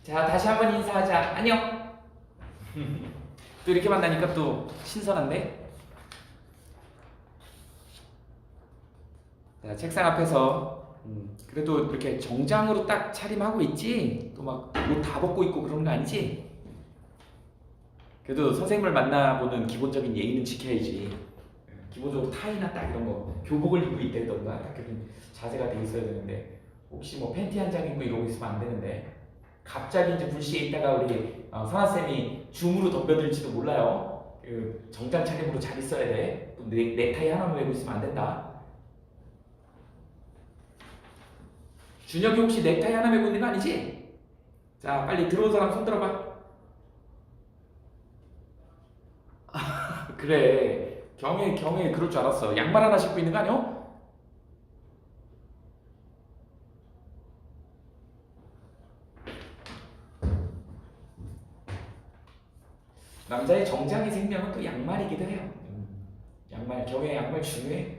자, 다시 한번 인사하자. 안녕. 또 이렇게 만나니까 또 신선한데? 자, 책상 앞에서 그래도 이렇게 정장으로 딱 차림하고 있지? 또 막 옷 다 벗고 있고 그런 거 아니지? 그래도 선생님을 만나보는 기본적인 예의는 지켜야지. 기본적으로 타이나 딱 이런 거 교복을 입고 있다던가 딱 그런 자세가 돼 있어야 되는데 혹시 뭐 팬티 한 장 입고 이러고 있으면 안 되는데 갑자기 이제 불시에 있다가 우리 선아쌤이 줌으로 덤벼들지도 몰라요. 그 정장 차림으로 잘 있어야 돼. 또 넥타이 하나만 메고 있으면 안 된다. 준혁이 혹시 넥타이 하나 메고 있는 거 아니지? 자, 빨리 들어온 사람 손 들어봐. 그래, 경혜 그럴 줄 알았어. 양말 하나 신고 있는 거 아니야? 남자의 정장의 생명은 또 양말이기도 해요. 양말, 경혜 양말 중요해.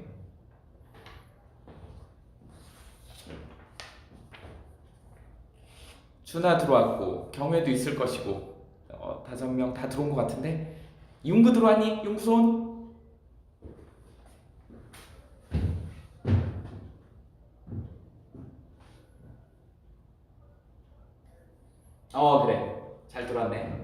준아 들어왔고 경혜도 있을 것이고 5명 다 들어온 것 같은데 윤구 들어왔니? 윤구 손? 그래, 잘 들어왔네.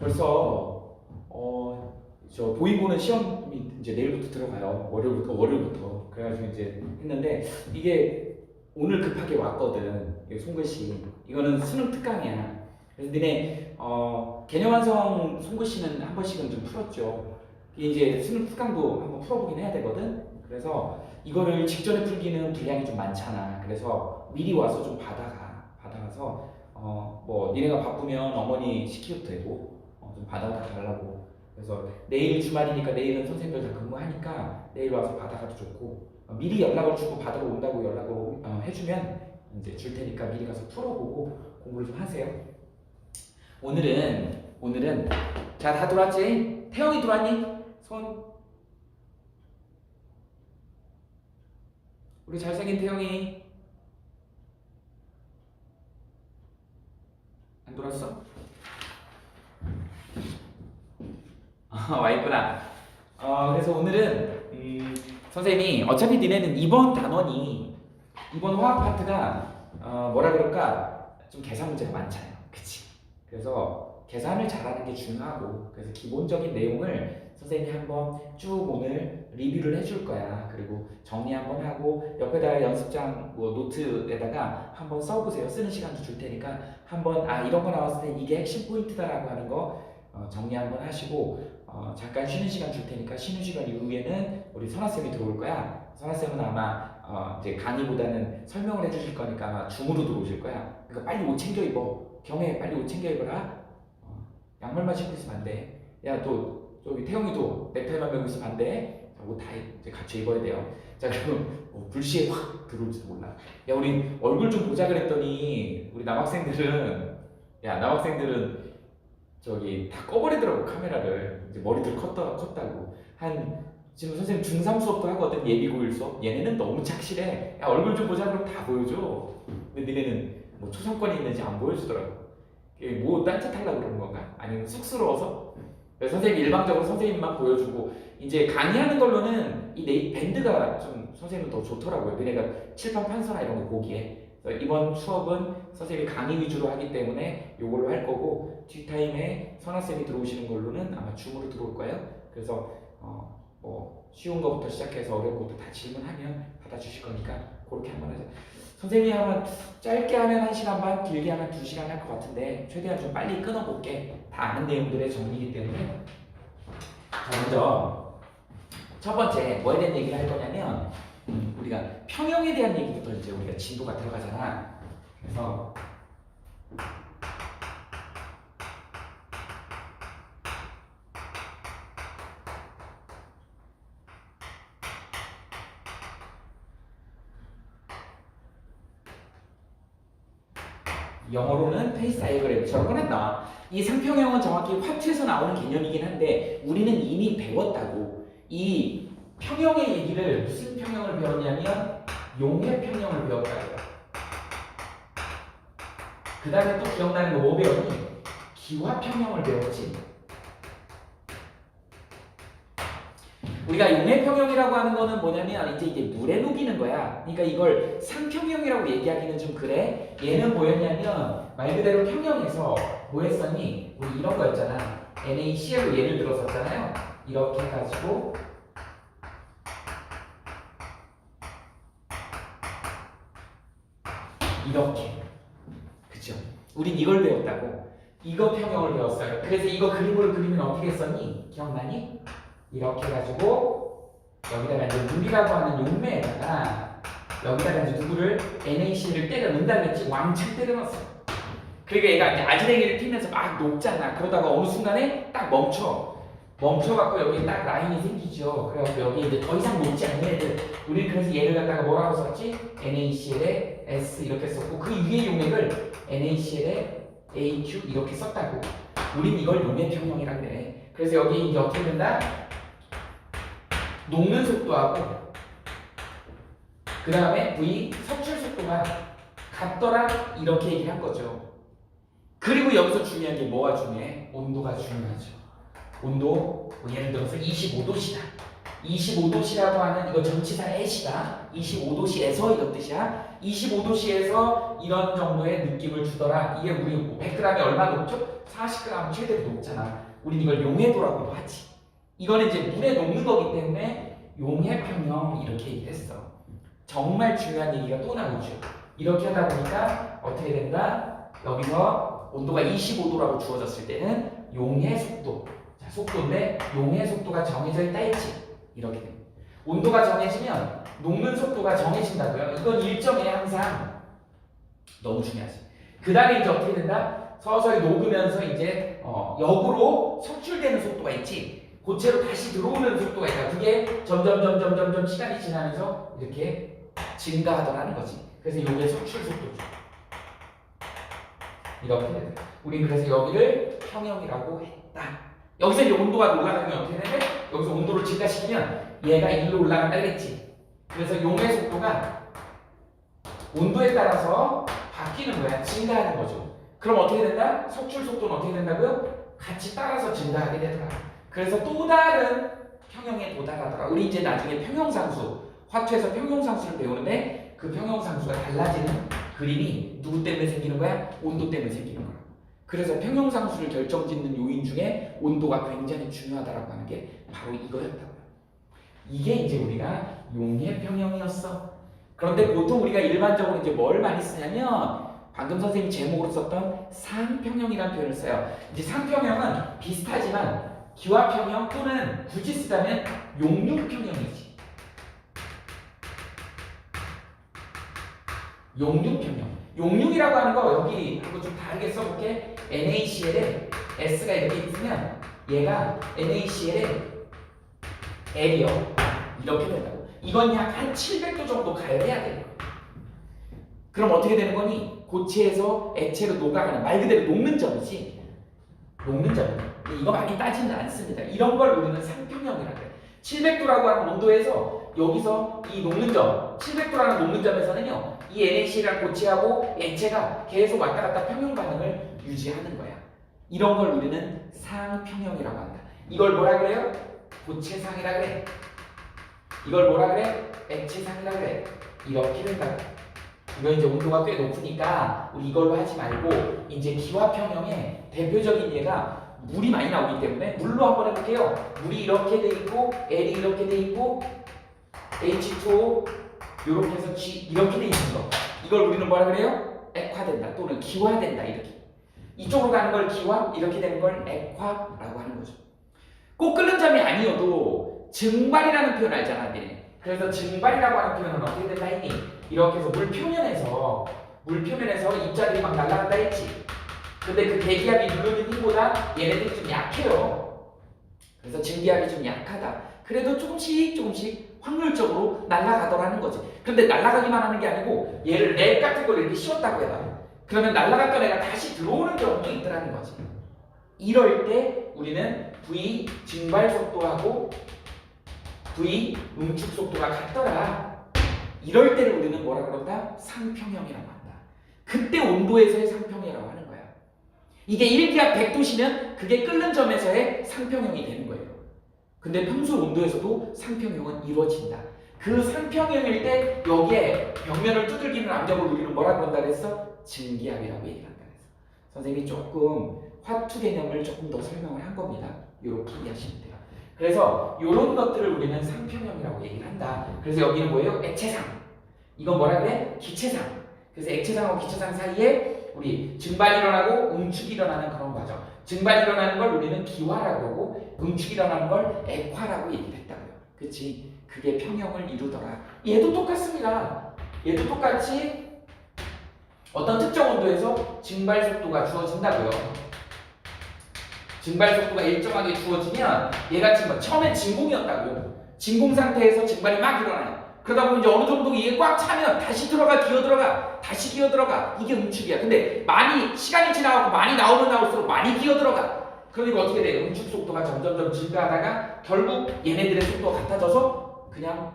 벌써 저 보이고는 시험이 이제 내일부터 들어가요. 월요일부터. 그래가지고 이제 했는데 이게 오늘 급하게 왔거든. 이게 손글씨. 이거는 수능 특강이야. 그래서 니네 개념 완성 손글씨는 한 번씩은 좀 풀었죠. 이게 이제 수능 특강도 한번 풀어보긴 해야 되거든. 그래서 이거를 직전에 풀기는 분량이 좀 많잖아. 그래서 미리 와서 좀 받아가서 뭐 니네가 바쁘면 어머니 시키도 되고 좀 받아가 달라고. 그래서 내일 주말이니까 내일은 선생님들 다 근무하니까 내일 와서 받아가도 좋고 미리 연락을 주고 받으러 온다고 연락을 해주면 이제 줄 테니까 미리 가서 풀어보고 공부를 좀 하세요. 오늘은 자, 다 들어왔지? 태영이 들어왔니? 손. 우리 잘생긴 태영이 안 들어왔어? 와 있구나. 그래서 오늘은 선생님이 어차피 니네는 이번 단원이 이번 화학 파트가 뭐라 그럴까 좀 계산 문제가 많잖아요. 그치? 그래서 계산을 잘하는 게 중요하고 그래서 기본적인 내용을 선생님이 한번 쭉 오늘 리뷰를 해줄 거야. 그리고 정리 한번 하고 옆에다가 연습장 뭐 노트에다가 한번 써보세요. 쓰는 시간도 줄 테니까 한번 이런 거 나왔을 때 이게 핵심 포인트다라고 하는 거 정리 한번 하시고 잠깐 쉬는 시간 줄 테니까 쉬는 시간 이후에는 우리 선아쌤이 들어올 거야. 선아쌤은 아마 이제 강의보다는 설명을 해주실 거니까 아마 줌으로 들어오실 거야. 그러니까 빨리 옷 챙겨 입어. 경혜 빨리 옷 챙겨 입어라. 양말만 신고 있으면 안 돼. 야, 또 저기 태영이도 넥타이만 메고 있으면 안 돼. 옷 다 이제 같이 입어야 돼요. 자, 그럼 불시에 확 들어올지도 몰라. 야, 우리 얼굴 좀 보자 그랬더니 우리 남학생들은 저기 다 꺼버리더라고 카메라를. 이제 머리들 컸다고. 지금 선생님 중3 수업도 하거든. 예비고1 수업. 얘네는 너무 착실해. 야, 얼굴 좀 보자 그러면 다 보여줘. 근데 니네는 뭐 초상권이 있는지 안 보여주더라고. 뭐 딴짓하려고 그러는 건가? 아니면 쑥스러워서? 그래서 선생님 일방적으로 선생님만 보여주고 이제 강의하는 걸로는 이 밴드가 좀 선생님은 더 좋더라고요. 너네가 칠판 판서나 이런 거 보기에. 이번 수업은 선생님이 강의 위주로 하기 때문에 이걸로 할 거고 뒷타임에 선아쌤이 들어오시는 걸로는 아마 줌으로 들어올 거예요. 그래서 뭐 쉬운 거부터 시작해서 어려운 것도 다 질문하면 받아주실 거니까 그렇게 한번 하자. 선생님이 하면 짧게 하면 1시간 반, 길게 하면 2시간 할 것 같은데 최대한 좀 빨리 끊어볼게. 다 아는 내용들의 정리이기 때문에. 자, 먼저 첫 번째 뭐에 대한 얘기를 할 거냐면 우리가 평형에 대한 얘기부터 이제 우리가 진도가 들어가잖아. 그래서 영어로는 페이스 다이어그램처럼 꺼냈다. 이 상평형은 정확히 화투에서 나오는 개념이긴 한데 우리는 이미 배웠다고. 이 평형의 얘기를 무슨 평형을 배웠냐면 용해 평형을 배웠다고요. 그 다음에 또 기억나는 거 뭐 배웠니? 기화 평형을 배웠지. 우리가 용해 평형이라고 하는 거는 뭐냐면 이제 이게 물에 녹이는 거야. 그러니까 이걸 상평형이라고 얘기하기는 좀 그래. 얘는 뭐였냐면 말 그대로 평형에서 뭐 했었니? 우리 이런 거였잖아. NaCl로 예를 들었었잖아요. 이렇게 해가지고 이렇게. 그쵸? 우린 이걸 배웠다고. 이거 평형을 배웠어요. 그래서 이거 그림을 그리면 어떻게 했었니? 기억나니? 이렇게 해가지고 여기다가 이제 물이라고 하는 용매에다가 여기다가 이제 누구를 NaCl을 때려 넣는다 그랬지. 왕창 때려 넣었어. 그러니까 얘가 이제 아지랭이를 피면서 막 녹잖아. 그러다가 어느 순간에 딱 멈춰갖고 여기 딱 라인이 생기죠. 그래갖고 여기 이제 더 이상 녹지 않는 애들. 우리는 그래서 얘를 갖다가 뭐라고 썼지? NaCl에 S 이렇게 썼고 그 위에 용액을 NaCl에 AQ 이렇게 썼다고. 우린 이걸 용해 평형이라고 그래. 그래서 여기 이제 어떻게 된다? 녹는 속도하고 그 다음에 V 석출 속도가 같더라 이렇게 얘기를 한 거죠. 그리고 여기서 중요한 게 뭐가 중요해? 온도가 중요하죠. 온도 예를 들어서 25도시다. 25도시라고 하는 이거 전치사 애시다. 25도시에서 이런 뜻이야. 25도시에서 이런 정도의 느낌을 주더라. 이게 우리 100g에 얼마 녹죠? 40g 최대로 녹잖아. 우린 이걸 용해도라고도 하지. 이거는 이제 물에 녹는 거기 때문에 용해평형 이렇게 얘기했어. 정말 중요한 얘기가 또 나오죠. 이렇게 하다 보니까 어떻게 된다? 여기서 온도가 25도라고 주어졌을 때는 용해 속도. 자, 속도인데 용해 속도가 정해져 있다 했지. 이렇게 됩니다. 온도가 정해지면 녹는 속도가 정해진다고요. 이건 일정해 항상. 너무 중요하지. 그 다음에 이제 어떻게 된다? 서서히 녹으면서 이제 역으로 석출되는 속도가 있지. 고체로 다시 들어오는 속도가 있다. 그게 점점 시간이 지나면서 이렇게 증가하더라는 거지. 그래서 이게 석출 속도죠. 이렇게 된다. 우린 그래서 여기를 평형이라고 했다. 여기서 이제 온도가 올라가면 어떻게 되는데? 여기서 온도를 증가시키면 얘가 1로 올라간다 그랬지. 그래서 용의 속도가 온도에 따라서 바뀌는 거야. 증가하는 거죠. 그럼 어떻게 된다? 석출 속도는 어떻게 된다고요? 같이 따라서 증가하게 되더라. 그래서 또 다른 평형에 도달하더라. 우리 이제 나중에 평형상수, 화투에서 평형상수를 배우는데 그 평형상수가 달라지는 그림이 누구 때문에 생기는 거야? 온도 때문에 생기는 거야. 그래서 평형상수를 결정짓는 요인 중에 온도가 굉장히 중요하다라고 하는 게 바로 이거였다고요. 이게 이제 우리가 용해 평형이었어. 그런데 보통 우리가 일반적으로 이제 뭘 많이 쓰냐면 방금 선생님이 제목으로 썼던 상평형이라는 표현을 써요. 이제 상평형은 비슷하지만 기화평형 또는 굳이 쓰자면 용융평형이지. 용융평형. 용융이라고 하는 거 여기 한번 좀 다르게 써볼게. NaCl에 S가 이렇게 있으면 얘가 NaCl에 L이요. 이렇게 된다고. 이건 약 한 700도 정도 가열해야 돼요. 그럼 어떻게 되는 거니? 고체에서 액체로 녹아가는 말 그대로 녹는 점이지. 녹는 점. 이거 많이 따지는 않습니다. 이런 걸 우리는 상평형이라고 해요. 700도라고 하는 온도에서 여기서 이 녹는 점, 700도라는 녹는 점에서는요, 이 NaCl이랑 고체하고 액체가 계속 왔다 갔다 평형 반응을 유지하는 거야. 이런 걸 우리는 상평형이라고 한다. 이걸 뭐라 그래요? 고체상이라 그래. 이걸 뭐라 그래? 액체상이라 그래. 이렇게 된다. 이거 이제 온도가 꽤 높으니까 우리 이걸로 하지 말고 이제 기화평형의 대표적인 예가 물이 많이 나오기 때문에 물로 한번 해볼게요. 물이 이렇게 돼 있고 L이 이렇게 돼 있고 H2O 이렇게 해서 G 이렇게 돼 있는 거. 이걸 우리는 뭐라 그래요? 액화된다 또는 기화된다 이렇게. 이쪽으로 가는 걸 기화, 이렇게 되는 걸 액화라고 하는 거죠. 꼭 끓는 점이 아니어도 증발이라는 표현 알잖아, 니네. 그래서 증발이라고 하는 표현은 어떻게 된다 했니? 이렇게 해서 물표면에서 입자들이 막 날아간다 했지. 근데 그 대기압이 누르는 힘보다 얘네들이 좀 약해요. 그래서 증기압이 좀 약하다. 그래도 조금씩 확률적으로 날아가더라는 거지. 그런데 날아가기만 하는 게 아니고 얘를 랩 같은 걸 이렇게 씌웠다고 해봐. 그러면 날아갔던 애가 다시 들어오는 경우도 있더라는 거지. 이럴 때 우리는 V 증발 속도하고 V 응축 속도가 같더라. 이럴 때를 우리는 뭐라 그런다? 상평형이라고 한다. 그때 온도에서의 상평이라고 하는 거야. 이게 1기압 100도시면 그게 끓는 점에서의 상평형이 되는 거예요. 근데 평소 온도에서도 상평형은 이루어진다. 그 상평형일 때 여기에 벽면을 두들기는 압력을 우리는 뭐라 그런다 그랬어? 증기압이라고 얘기를 한다 그랬어. 선생님이 조금 화투 개념을 조금 더 설명을 한 겁니다. 이렇게 이해하시면 돼요. 그래서 이런 것들을 우리는 상평형이라고 얘기를 한다. 그래서 여기는 뭐예요? 액체상. 이건 뭐라 그래? 기체상. 그래서 액체상하고 기체상 사이에 우리 증발이 일어나고 응축이 일어나는 그런 과정. 증발이 일어나는 걸 우리는 기화라고 하고 응축이 일어나는 걸 액화라고 얘기를 했다고요. 그치? 그게 평형을 이루더라. 얘도 똑같습니다. 얘도 똑같이 어떤 특정 온도에서 증발 속도가 주어진다고요. 증발 속도가 일정하게 주어지면 얘가 지금 처음엔 진공이었다고요. 진공 상태에서 증발이 막 일어나요. 그러다 보면 이제 어느 정도 이게 꽉 차면 다시 들어가 기어 들어가 다시 기어 들어가 이게 응축이야. 근데 많이 시간이 지나가고 많이 나오면 나올수록 많이 기어 들어가. 그러니까 어떻게 돼? 응축 속도가 점점점 증가하다가 결국 얘네들의 속도가 같아져서 그냥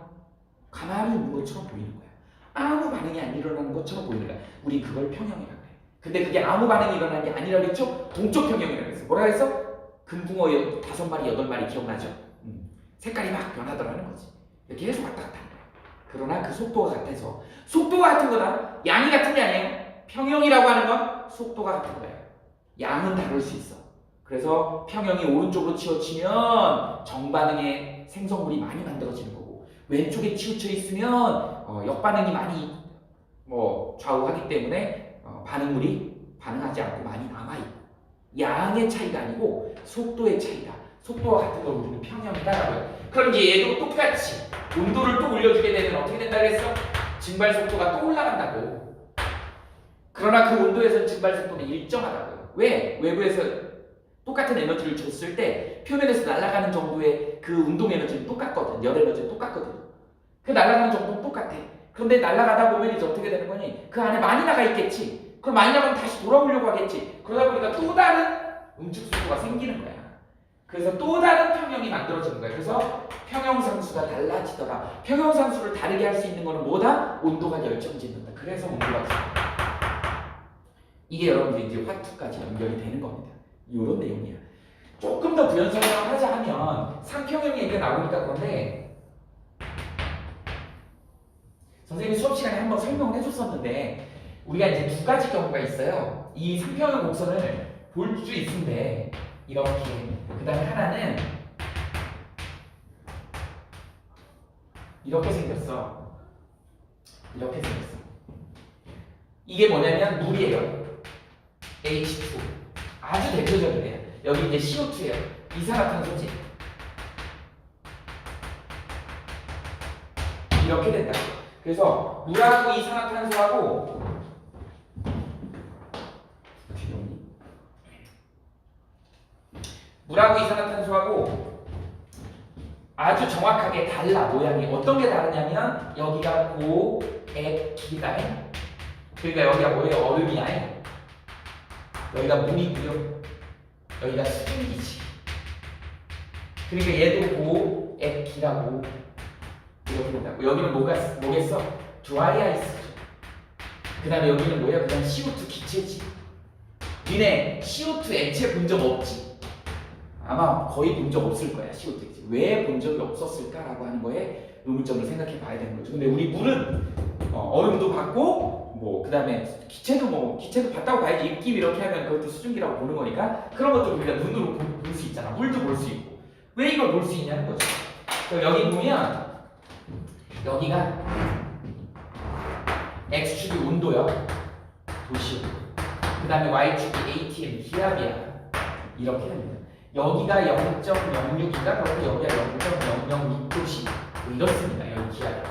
가만히 있는 것처럼 보이는 거야. 아무 반응이 안 일어나는 것처럼 보이는 거야. 우리 그걸 평형이라고 해. 근데 그게 아무 반응이 일어나는 게 아니라고 했죠? 동적 평형이라고 했어. 뭐라 그랬어? 금붕어 5마리 8마리 기억나죠? 색깔이 막 변하더라는 거지. 이렇게 계속 왔다 갔다 하는 거야. 그러나 그 속도가 같아서 속도가 같은 거다. 양이 같은 게 아니에요. 평형이라고 하는 건 속도가 같은 거예요. 양은 다를 수 있어. 그래서 평형이 오른쪽으로 치우치면 정반응의 생성물이 많이 만들어지는 거고 왼쪽에 치우쳐 있으면 역반응이 많이 좌우하기 때문에 반응물이 반응하지 않고 많이 남아있고 양의 차이가 아니고 속도의 차이다. 속도와 같은 걸 우리는 평형이다라고요. 그럼 이제 얘도 똑같이 온도를 또 올려주게 되면 어떻게 된다 그랬어? 증발 속도가 또 올라간다고. 그러나 그 온도에서 증발 속도는 일정하다고요. 왜? 외부에서 똑같은 에너지를 줬을 때 표면에서 날아가는 정도의 그 운동 에너지는 똑같거든. 열 에너지는 똑같거든. 그 날아가는 정도는 똑같아. 그런데 날아가다 보면 이제 어떻게 되는 거니? 그 안에 많이 나가 있겠지. 그럼 많이 나가면 다시 돌아오려고 하겠지. 그러다 보니까 또 다른 응축 속도가 생기는 거야. 그래서 또 다른 평형이 만들어지는 거야. 그래서 평형상수가 달라지더라. 평형상수를 다르게 할 수 있는 거는 뭐다? 온도가 결정짓는다. 그래서 온도가 달라. 이게 여러분들 이제 화투까지 연결이 되는 겁니다. 이런 내용이야. 조금 더 부연 설명을 하자 하면 상평형 얘기가 나오니까 그런데 선생님이 수업 시간에 한번 설명을 해줬었는데 우리가 이제 두 가지 경우가 있어요. 이 상평형 곡선을 볼 수 있는데 이렇게 그 다음에 하나는 이렇게 생겼어. 이렇게 생겼어. 이게 뭐냐면 물이에요. H2 아주 대표적이네요. 여기 이제 CO2예요. 이산화탄소지. 이렇게 된다. 그래서 물하고 이산화탄소하고 물하고 이산화탄소하고 아주 정확하게 달라. 모양이 어떤 게 다르냐면 여기가 고액기다. 그러니까 여기가 뭐예요? 얼음이야. 여기가 물이고요. 여기가 수증기지. 그러니까 얘도 고액기라고 이렇게 된다고. 여기는 뭐겠어? 드라이 아이스죠. 그 다음에 여기는 뭐예요? 그냥 CO2 기체지. 니네 CO2 액체 본 적 없지? 아마 거의 본 적 없을 거야. CO2 액체. 왜 본 적이 없었을까라고 하는 거에 의문점을 생각해 봐야 되는 거죠. 근데 우리 물은 얼음도 봤고 그 다음에 기체도 봤다고 봐야지. 입김 이렇게 하면 그것도 수증기라고 보는 거니까 그런 것도 우리가 눈으로 볼 수 있잖아. 물도 볼 수 있고. 왜 이걸 볼 수 있냐는 거죠. 여기 보면 여기가 X축이 온도요. 도시요. 그 다음에 Y축이 ATM 기압이야. 이렇게 됩니다. 여기가 0.06인가 그리고 여기가 0.006도씨 뭐 이렇습니다. 여기 기압이.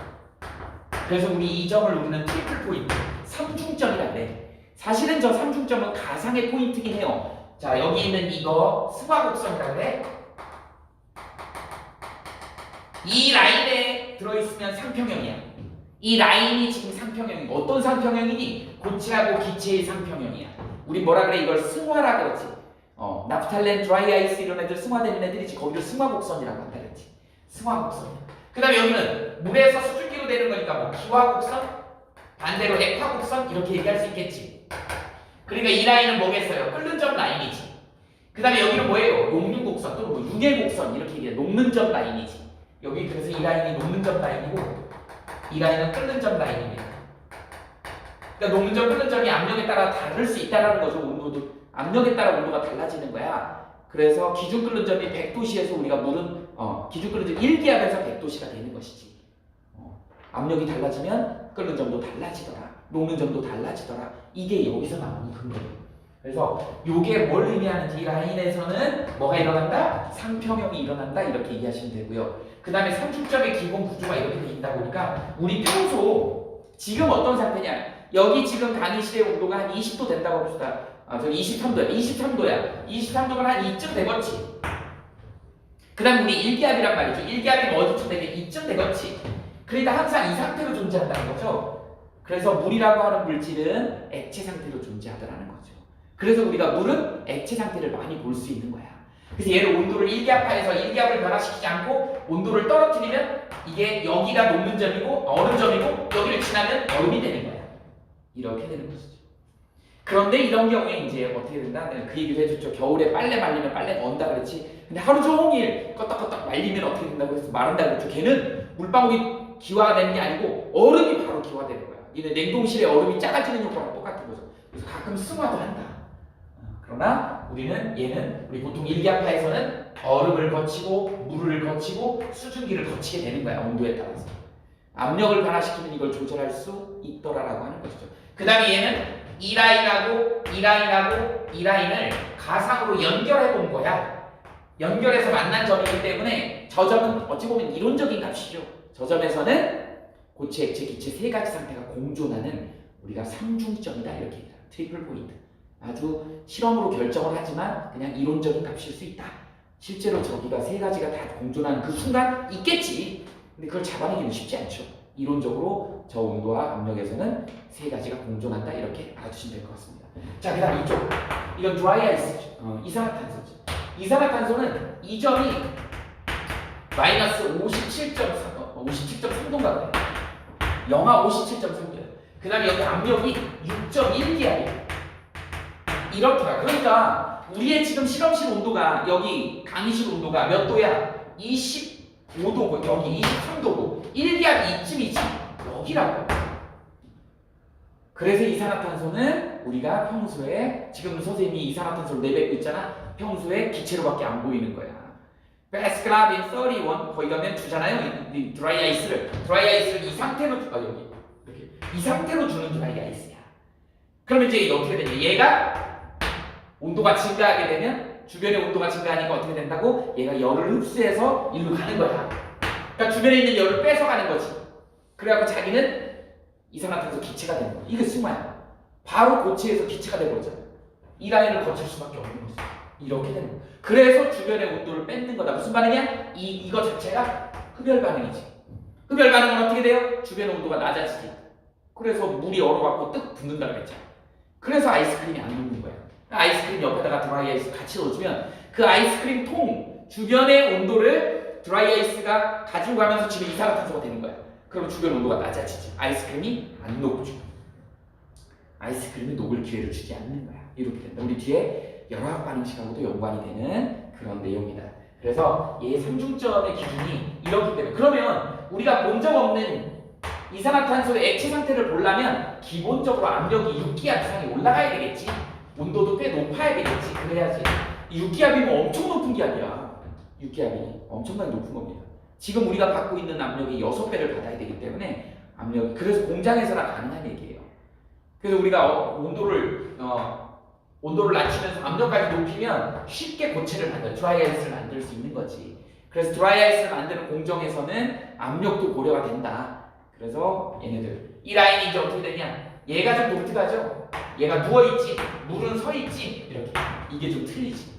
그래서 우리 이 점을 우리는 트리플 포인트, 삼중점이라 그래. 사실은 저 삼중점은 가상의 포인트긴 해요. 자, 여기 있는 이거 승화곡선이라 그래. 이 라인에 들어있으면 상평형이야. 이 라인이 지금 상평형이고 어떤 상평형이니? 고체하고 기체의 상평형이야. 우리 뭐라 그래? 이걸 승화라 그러지. 나프탈렌, 드라이 아이스 이런 애들 승화되는 애들이지. 거기를 승화곡선이라고 한다 그랬지. 승화곡선이야. 그 다음에 여기는 물에서 수증기로 되는 거니까 뭐 기화곡선, 반대로 액화곡선 이렇게 얘기할 수 있겠지. 그러니까 이 라인은 뭐겠어요? 끓는 점 라인이지. 그 다음에 여기는 뭐예요? 녹는곡선 또는 뭐 육해곡선 이렇게 얘기해. 녹는 점 라인이지. 여기 그래서 이 라인이 녹는 점 라인이고 이 라인은 끓는 점 라인입니다. 그러니까 녹는 점, 끓는 점이 압력에 따라 다를 수 있다는 거죠. 온도도 압력에 따라 온도가 달라지는 거야. 그래서 기준 끓는 점이 100도씨에서 우리가 물은 기준 끓는 점 1기압에서 100도씨가 되는 것이지. 압력이 달라지면 끓는 점도 달라지더라. 녹는 점도 달라지더라. 이게 여기서 나오는 근거예요. 그래서 이게 뭘 의미하는지 이 라인에서는 뭐가 일어난다? 상평형이 일어난다 이렇게 이해하시면 되고요. 그 다음에 삼중점의 기본 구조가 이렇게 돼 있다 보니까 우리 평소 지금 어떤 상태냐? 여기 지금 강의실의 온도가 한 20도 된다고 봅시다. 저기 23도야. 23도야. 23도면 한 이쯤 되겠지. 그 다음 우리 1기압이란 말이죠. 1기압이면 어디쯤 되게 이쯤 되겠지. 그러니까 항상 이 상태로 존재한다는 거죠. 그래서 물이라고 하는 물질은 액체 상태로 존재하더라는 거죠. 그래서 우리가 물은 액체 상태를 많이 볼 수 있는 거야. 그래서 얘를 온도를 1기압하에서 1기압을 변화시키지 않고 온도를 떨어뜨리면 이게 여기가 녹는 점이고 얼음점이고 여기를 지나면 얼음이 되는 거야. 이렇게 되는 것이죠. 그런데 이런 경우에 이제 어떻게 된다? 내가 그 얘기를 해줬죠. 겨울에 빨래 말리면 빨래가 언다 그랬지. 근데 하루 종일 껐덕껐덕 말리면 어떻게 된다고 해서 마른다 그랬죠. 걔는 물방울이 기화가 되는 게 아니고 얼음이 바로 기화되는 거야. 얘는 냉동실에 얼음이 작아지는 효과랑 똑같은 거죠. 그래서 가끔 승화도 한다. 그러나 얘는 우리 보통 1기압하에서는 얼음을 거치고 물을 거치고 수증기를 거치게 되는 거야. 온도에 따라서. 압력을 변화시키면 이걸 조절할 수 있더라라고 하는 것이죠. 그 다음에 얘는 이 라인하고 이 라인하고 이 라인을 가상으로 연결해 본 거야. 연결해서 만난 점이기 때문에 저 점은 어찌 보면 이론적인 값이죠. 저 점에서는 고체, 액체, 기체 세 가지 상태가 공존하는 우리가 삼중점이다 이렇게 얘기합니다. 트리플 포인트. 아주 실험으로 결정을 하지만 그냥 이론적인 값일 수 있다. 실제로 저기가 세 가지가 다 공존하는 그 순간 있겠지. 근데 그걸 잡아내기는 쉽지 않죠. 이론적으로 저 온도와 압력에서는 세 가지가 공존한다 이렇게 알아두시면 될 것 같습니다. 자, 그 다음 이쪽. 이건 드라이 아이스죠. 이산화탄소죠. 이산화탄소는 이 점이 마이너스 57.3도인가 그래요. 영하 57.3도예요. 그 다음에 여기 압력이 6.1기압이에요. 이렇더라. 그러니까 우리의 지금 실험실 온도가 여기 강의실 온도가 몇 도야? 25도고 여기 23도고 1기압이 이쯤이지 여기라고. 그래서 이산화탄소는 우리가 평소에 지금 선생님이 이산화탄소를 내뱉고 있잖아. 평소에 기체로밖에 안 보이는 거야. 베스클라빈 31 거기 가면 주잖아요. 이 드라이 아이스를 이 상태로 여기 이렇게 이 상태로 주는 드라이 아이스야. 그러면 이제 어떻게 되냐? 얘가 온도가 증가하게 되면 주변의 온도가 증가하니까 어떻게 된다고? 얘가 열을 흡수해서 일로 가는 거야. 그러니까 주변에 있는 열을 뺏어가는 거지. 그래갖고 자기는 이산화탄소 기체가 되는 거야. 이게 승화야. 바로 고체에서 기체가 되버리잖아. 이 라인을 거칠 수밖에 없는 거지. 이렇게 되는 거야. 그래서 주변의 온도를 뺏는 거다. 무슨 반응이야? 이거 자체가 흡열 반응이지. 흡열 반응은 어떻게 돼요? 주변 온도가 낮아지지. 그래서 물이 얼어갖고 뜨 붙는다 그랬잖아. 그래서 아이스크림이 안 녹는 거야. 아이스크림 옆에다가 드라이 아이스 같이 넣어주면 그 아이스크림 통 주변의 온도를 드라이 아이스가 가지고 가면서 지금 이산화탄소가 되는 거야. 그럼 주변 온도가 낮아지지. 아이스크림이 안 녹죠. 아이스크림이 녹을 기회를 주지 않는 거야. 이렇게 된다. 우리 뒤에 열화학 반응식하고도 연관이 되는 그런 내용이다. 그래서 얘 삼중점의 기준이 이렇기 때문에 그러면 우리가 본 적 없는 이산화탄소의 액체 상태를 보려면 기본적으로 압력이 6기압 이상이 올라가야 되겠지. 온도도 꽤 높아야 되겠지. 그래야지. 6기압이면 엄청 높은 기압이야. 6기압이 엄청나게 높은 겁니다. 지금 우리가 받고 있는 압력이 6배를 받아야 되기 때문에 압력이 그래서 공장에서나 가능한 얘기예요. 그래서 우리가 온도를 온도를 낮추면서 압력까지 높이면 쉽게 고체를 만들, 드라이아이스를 만들 수 있는 거지. 그래서 드라이아이스를 만드는 공정에서는 압력도 고려가 된다. 그래서 얘네들 이 라인이 이제 어떻게 되냐? 얘가 좀 독특하죠? 얘가 누워있지, 물은 서있지. 이렇게 이게 좀 틀리지.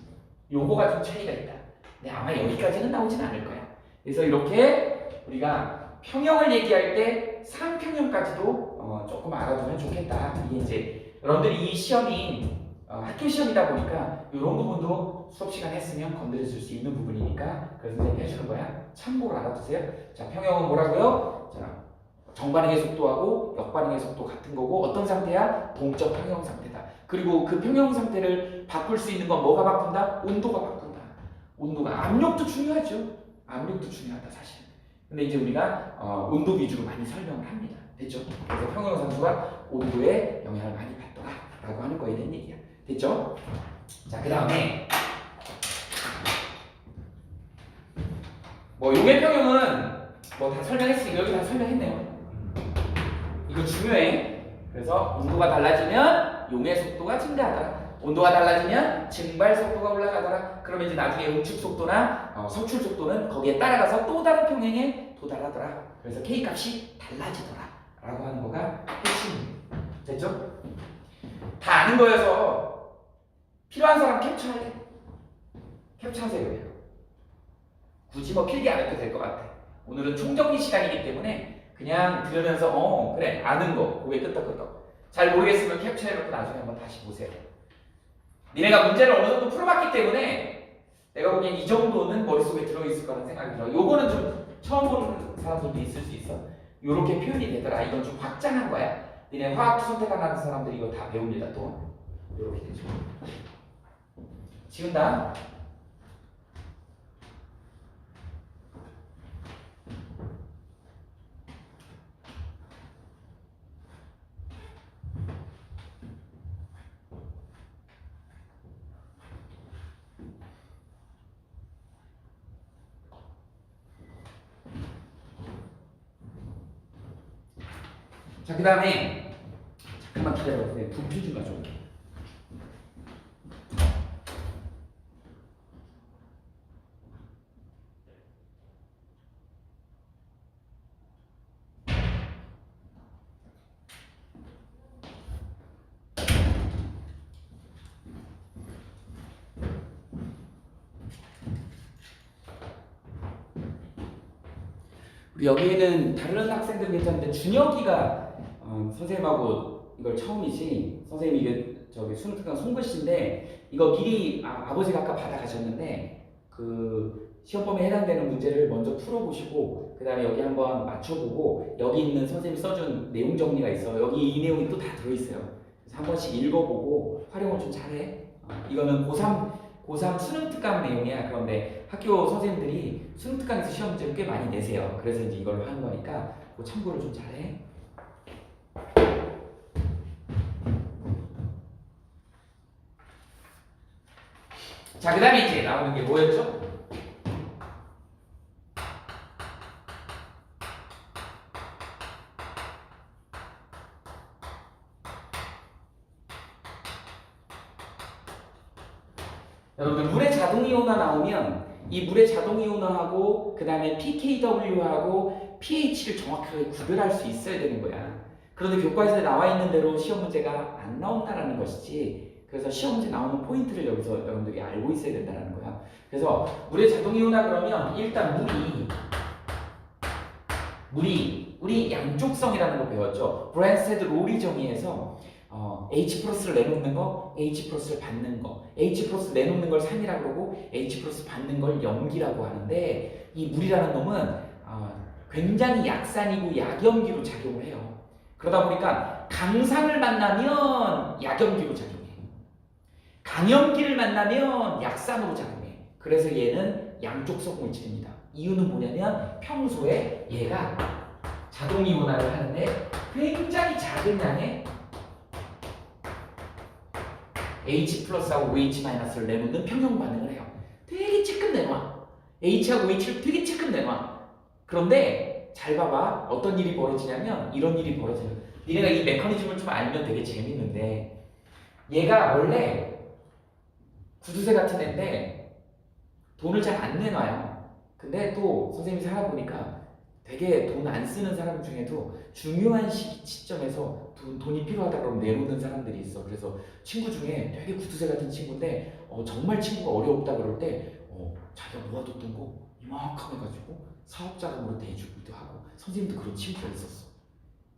요거가 좀 차이가 있다. 근데 아마 여기까지는 나오진 않을 거야. 그래서 이렇게 우리가 평형을 얘기할 때 상평형까지도 조금 알아두면 좋겠다. 이게 이제 여러분들이 이 시험이 학교 시험이다 보니까 이런 부분도 수업 시간 했으면 건드려줄 수 있는 부분이니까 그래서 선생님이 해주는 거야. 참고로 알아두세요. 자, 평형은 뭐라고요? 자, 정반응의 속도하고 역반응의 속도 같은 거고 어떤 상태야? 동적 평형 상태다. 그리고 그 평형 상태를 바꿀 수 있는 건 뭐가 바꾼다? 온도가 바꾼다. 온도가 압력도 중요하죠. 압력도 중요하다 사실. 근데 이제 우리가 온도 위주로 많이 설명을 합니다. 됐죠? 그래서 평형 상수가 온도에 영향을 많이 받더라 라고 하는 거에 대한 얘기야. 됐죠? 자, 그 다음에 뭐 용의 평형은 뭐 다 설명했으니까 여기 다 설명했네요. 이거 중요해. 그래서 온도가 달라지면 용의 속도가 증가하더라. 온도가 달라지면 증발 속도가 올라가더라. 그러면 이제 나중에 응축 속도나 성출 속도는 거기에 따라가서 또 다른 평행에 도달하더라. 그래서 K 값이 달라지더라 라고 하는 거가 핵심입니다. 됐죠? 다 아는 거여서 필요한 사람 캡처해야 돼. 캡처하세요. 굳이 뭐 필기 안 해도 될 것 같아. 오늘은 총정리 시간이기 때문에 그냥 들으면서 그래 아는 거 그게 끄떡끄떡 잘 모르겠으면 캡처해놓고 나중에 한번 다시 보세요. 니네가 문제를 어느 정도 풀어봤기 때문에 내가 보기엔 이 정도는 머릿속에 들어있을 거라는 생각이 들어. 요거는 좀 처음 보는 사람들도 있을 수 있어. 요렇게 표현이 되더라. 이건 좀 확장한 거야. 니네 화학 선택하는 사람들이 이거 다 배웁니다. 또 요렇게 되죠. 지운다. 자, 그 다음에 잠깐만 기다려보세요. 분필 좀 가져올게. 우리 여기에는 다른 학생들 괜찮은데 준혁이가 선생님하고 이걸 처음이지. 선생님이 이게 저기 수능특강 송글씨인데 이거 미리 아버지가 아까 받아가셨는데 그 시험 범위에 해당되는 문제를 먼저 풀어보시고 그 다음에 여기 한번 맞춰보고 여기 있는 선생님이 써준 내용 정리가 있어. 여기 이 내용이 또 다 들어있어요. 그래서 한 번씩 읽어보고 활용을 좀 잘해. 이거는 고3 수능특강 내용이야. 그런데 학교 선생님들이 수능특강에서 시험 문제를 꽤 많이 내세요. 그래서 이제 이걸로 하는 거니까 그 참고를 좀 잘해. 자, 그 다음에 이제 나오는 게 뭐였죠? 여러분들 물의 자동이온화 나오면 이 물의 자동이온화하고 그 다음에 pKw하고 pH를 정확하게 구별할 수 있어야 되는 거야. 그런데 교과서에 나와 있는 대로 시험 문제가 안 나온다라는 것이지. 그래서 시험 문제 나오는 포인트를 여기서 여러분들이 알고 있어야 된다는 거야. 그래서 물의 자동이온화 그러면 일단 물이 양쪽성이라는 거 배웠죠. 브랜스테드 롤이 정의해서 H 플러스를 내놓는 거, H 플러스를 받는 거, H 플러스 내놓는 걸 3이라고 그러고 H 플러스 받는 걸 0기라고 하는데 이 물이라는 놈은 굉장히 약산이고 약염기로 작용을 해요. 그러다 보니까 강산을 만나면 약염기로 작용해. 강염기를 만나면 약산으로 작용해. 그래서 얘는 양쪽성 물질입니다. 이유는 뭐냐면 평소에 얘가 자동이온화를 하는데 굉장히 작은 양의 H 플러스하고 OH 마이너스를 내놓는 평형 반응을 해요. 되게 찔끔 내놔. H하고 H를 되게 찔끔 내놔. 그런데 잘 봐봐. 어떤 일이 벌어지냐면 이런 일이 벌어져요. 니네가 이 메커니즘을 좀 알면 되게 재밌는데 얘가 원래 구두쇠 같은 애인데 돈을 잘 안 내놔요. 근데 또 선생님이 살아보니까 되게 돈 안 쓰는 사람 중에도 중요한 시점에서 돈이 필요하다 그러면 내놓는 사람들이 있어. 그래서 친구 중에 되게 구두쇠 같은 친구인데 정말 친구가 어려웠다 그럴 때 자기가 모아뒀던 거 이만큼 해가지고 사업 자금으로 대주기도 하고 선생님도 그런 친구가 있었어.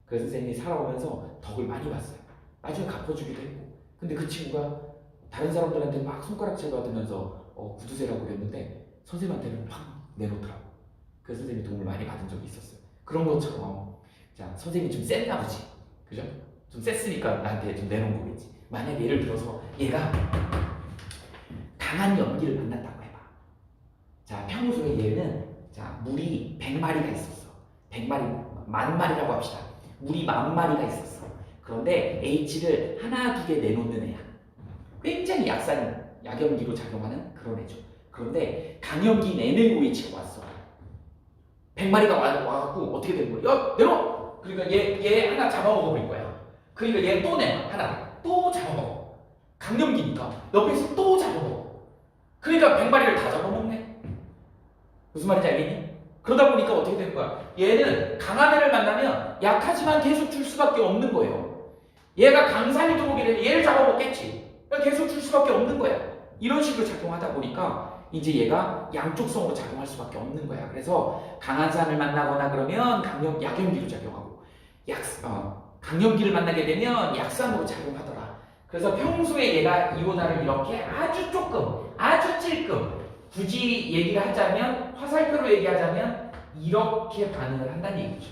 그래서 선생님이 살아오면서 덕을 많이 봤어요. 나중에 갚아주기도 했고. 근데 그 친구가 다른 사람들한테 막 손가락질 받으면서 구두쇠라고 그랬는데 선생님한테는 팍 내놓더라고. 그래서 선생님이 도움을 많이 받은 적이 있었어요. 그런 것처럼 자 선생님이 좀 셌나 보지, 그죠? 좀 셌으니까 나한테 좀 내놓은 거겠지. 만약 예를 들어서 얘가 강한 연기를 만났다고 해봐. 자 평소에 얘는 자 물이 100마리가 있었어. 100마리, 10,000마리라고 합시다. 물이 10,000마리가 있었어. 그런데 H를 하나 두 개 내놓는 애야. 굉장히 약연기로 작용하는 그런 애죠. 그런데 강연기인 NaOH가 왔어. 100마리가 와갖고 어떻게 되는 거야? 야 내놔! 그러니까 얘 하나 잡아먹어버린 거야. 그러니까 얘 또 내놔. 하나 또 잡아먹어. 강연기니까 옆에서 또 잡아먹어. 그러니까 100마리를 다 잡아먹네. 무슨 말인지 알겠니? 그러다 보니까 어떻게 되는 거야? 얘는 강한 애를 만나면 약하지만 계속 줄 수밖에 없는 거예요. 얘가 강산이 들어오게 되면 얘를 잡아먹겠지. 그러니까 계속 줄 수밖에 없는 거야. 이런 식으로 작용하다 보니까 이제 얘가 양쪽성으로 작용할 수밖에 없는 거야. 그래서 강한 산을 만나거나 그러면 약연기로 작용하고 강연기를 만나게 되면 약산으로 작용하더라. 그래서 평소에 얘가 이온화를 이렇게 아주 조금, 아주 찔끔 굳이 얘기를 하자면 화살표로 얘기하자면 이렇게 반응을 한다는 얘기죠.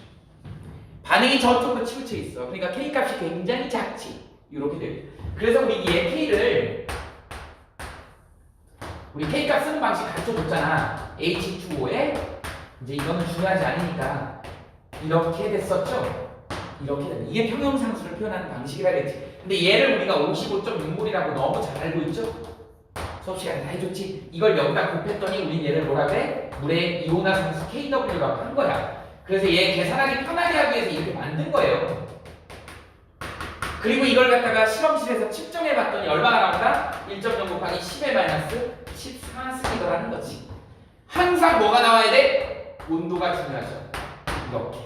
반응이 저쪽으로 치우쳐 있어. 그러니까 K값이 굉장히 작지. 이렇게 돼요. 그래서 우리 얘 K를 우리 K값 쓰는 방식 가르쳐줬잖아. H2O에 이제 이거는 중요하지 않으니까 이렇게 됐었죠? 이렇게 됐네. 이게 평형상수를 표현하는 방식이라 그랬지. 근데 얘를 우리가 55.6몰이라고 너무 잘 알고 있죠? 수업 시간에 다 해줬지? 이걸 여기다 곱했더니 우린 얘를 뭐라 그래? 물의 이온화 상수 KW라고 한 거야. 그래서 얘 계산하기 편하게 하기 위해서 이렇게 만든 거예요. 그리고 이걸 갖다가 실험실에서 측정해 봤더니 얼마나 나온다? 1.0 곱하기 10의 마이너스 14승이더라는 거지. 항상 뭐가 나와야 돼? 온도가 중요하죠. 이렇게.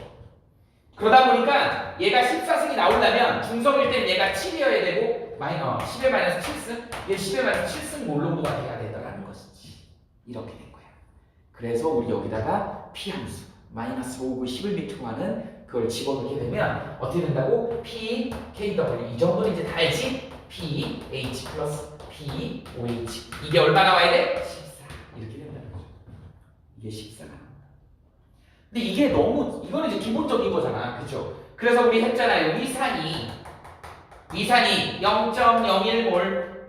그러다 보니까 얘가 14승이 나오려면 중성일 때는 얘가 7이어야 되고 10의 마이너스 7승, 얘 10의 마이너스 7승 몰온도가 돼야 되더라는 것이지. 이렇게 된 거야. 그래서 우리 여기다가 P함수 마이너스 5고 10을 밑으로 하는 그걸 집어넣게 되면 어떻게 된다고? P, KW 이 정도는 이제 다 알지? P, H 플러스 P, OH 이게 얼마 나와야 돼? 14 이렇게 된다는 거죠. 이게 14가 나온다. 근데 이게 너무 이거는 이제 기본적인 거잖아, 그렇죠? 그래서 우리 했잖아요. 위산이 0.01몰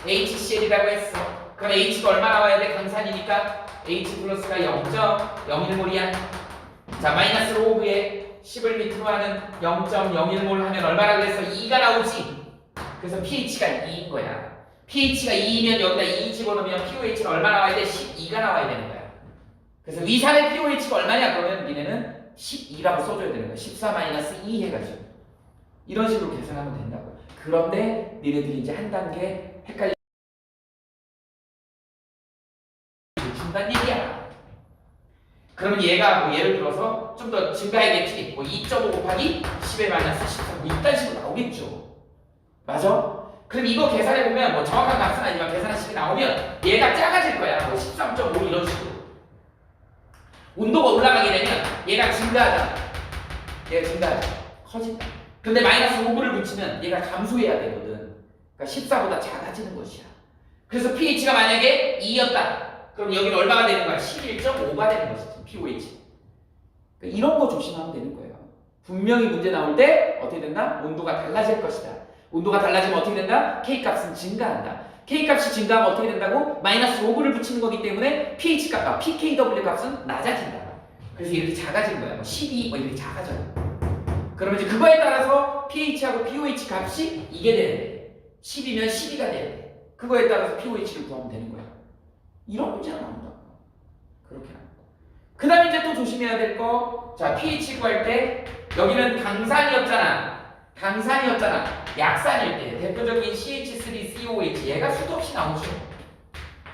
HCl이라고 했어. 그럼 H가 얼마 나와야 돼? 강산이니까 H 플러스가 0.01몰이야. 자 마이너스 로그에 10을 밑으로 하는 0.01몰 하면 얼마나 그랬어? 2가 나오지. 그래서 pH가 2인 거야. pH가 2이면 여기다 2 집어넣으면 pOH는 얼마 나와야 돼? 12가 나와야 되는 거야. 그래서 위산의 pOH가 얼마냐? 그러면 니네는 12라고 써줘야 되는 거야. 14 마이너스 2 해가지고 이런 식으로 계산하면 된다고. 그런데 니네들이 이제 한 단계 헷갈리 준단 얘기야. 그러면 얘가 뭐 예를 들어서 좀 더 증가하겠지. 뭐 2.5 곱하기 10의 마이너스 14 뭐 이딴 식으로 나오겠죠. 맞아? 그럼 이거 계산해보면 뭐 정확한 값은 아니지만 계산식이 나오면 얘가 작아질 거야. 뭐 13.5 이런 식으로. 온도가 올라가게 되면 얘가 증가하잖아. 얘가 증가하잖아. 커진다. 근데 마이너스 5를 붙이면 얘가 감소해야 되거든. 그러니까 14보다 작아지는 것이야. 그래서 pH가 만약에 2였다. 그럼 여기는 얼마가 되는 거야? 11.5가 되는 것이지. pOH. 그러니까 이런 거 조심하면 되는 거예요. 분명히 문제 나올 때 어떻게 된다? 온도가 달라질 것이다. 온도가 달라지면 어떻게 된다? K값은 증가한다. K값이 증가하면 어떻게 된다고? 마이너스 5를 붙이는 거기 때문에 pH값, pKW 값은 낮아진다. 그래서 이렇게 작아지는 거야. 뭐 12, 뭐 이렇게 작아져요. 그러면 이제 그거에 따라서 pH하고 pOH 값이 이게 되는데 10이면 12가 되는데 그거에 따라서 pOH를 구하면 되는 거야. 이런 문제가 나온다. 그렇게 나온다. 그 다음에 이제 또 조심해야 될 거, 자 pH 구할 때 여기는 강산이었잖아. 약산일 때 대표적인 CH3COH 얘가 수도 없이 나오죠.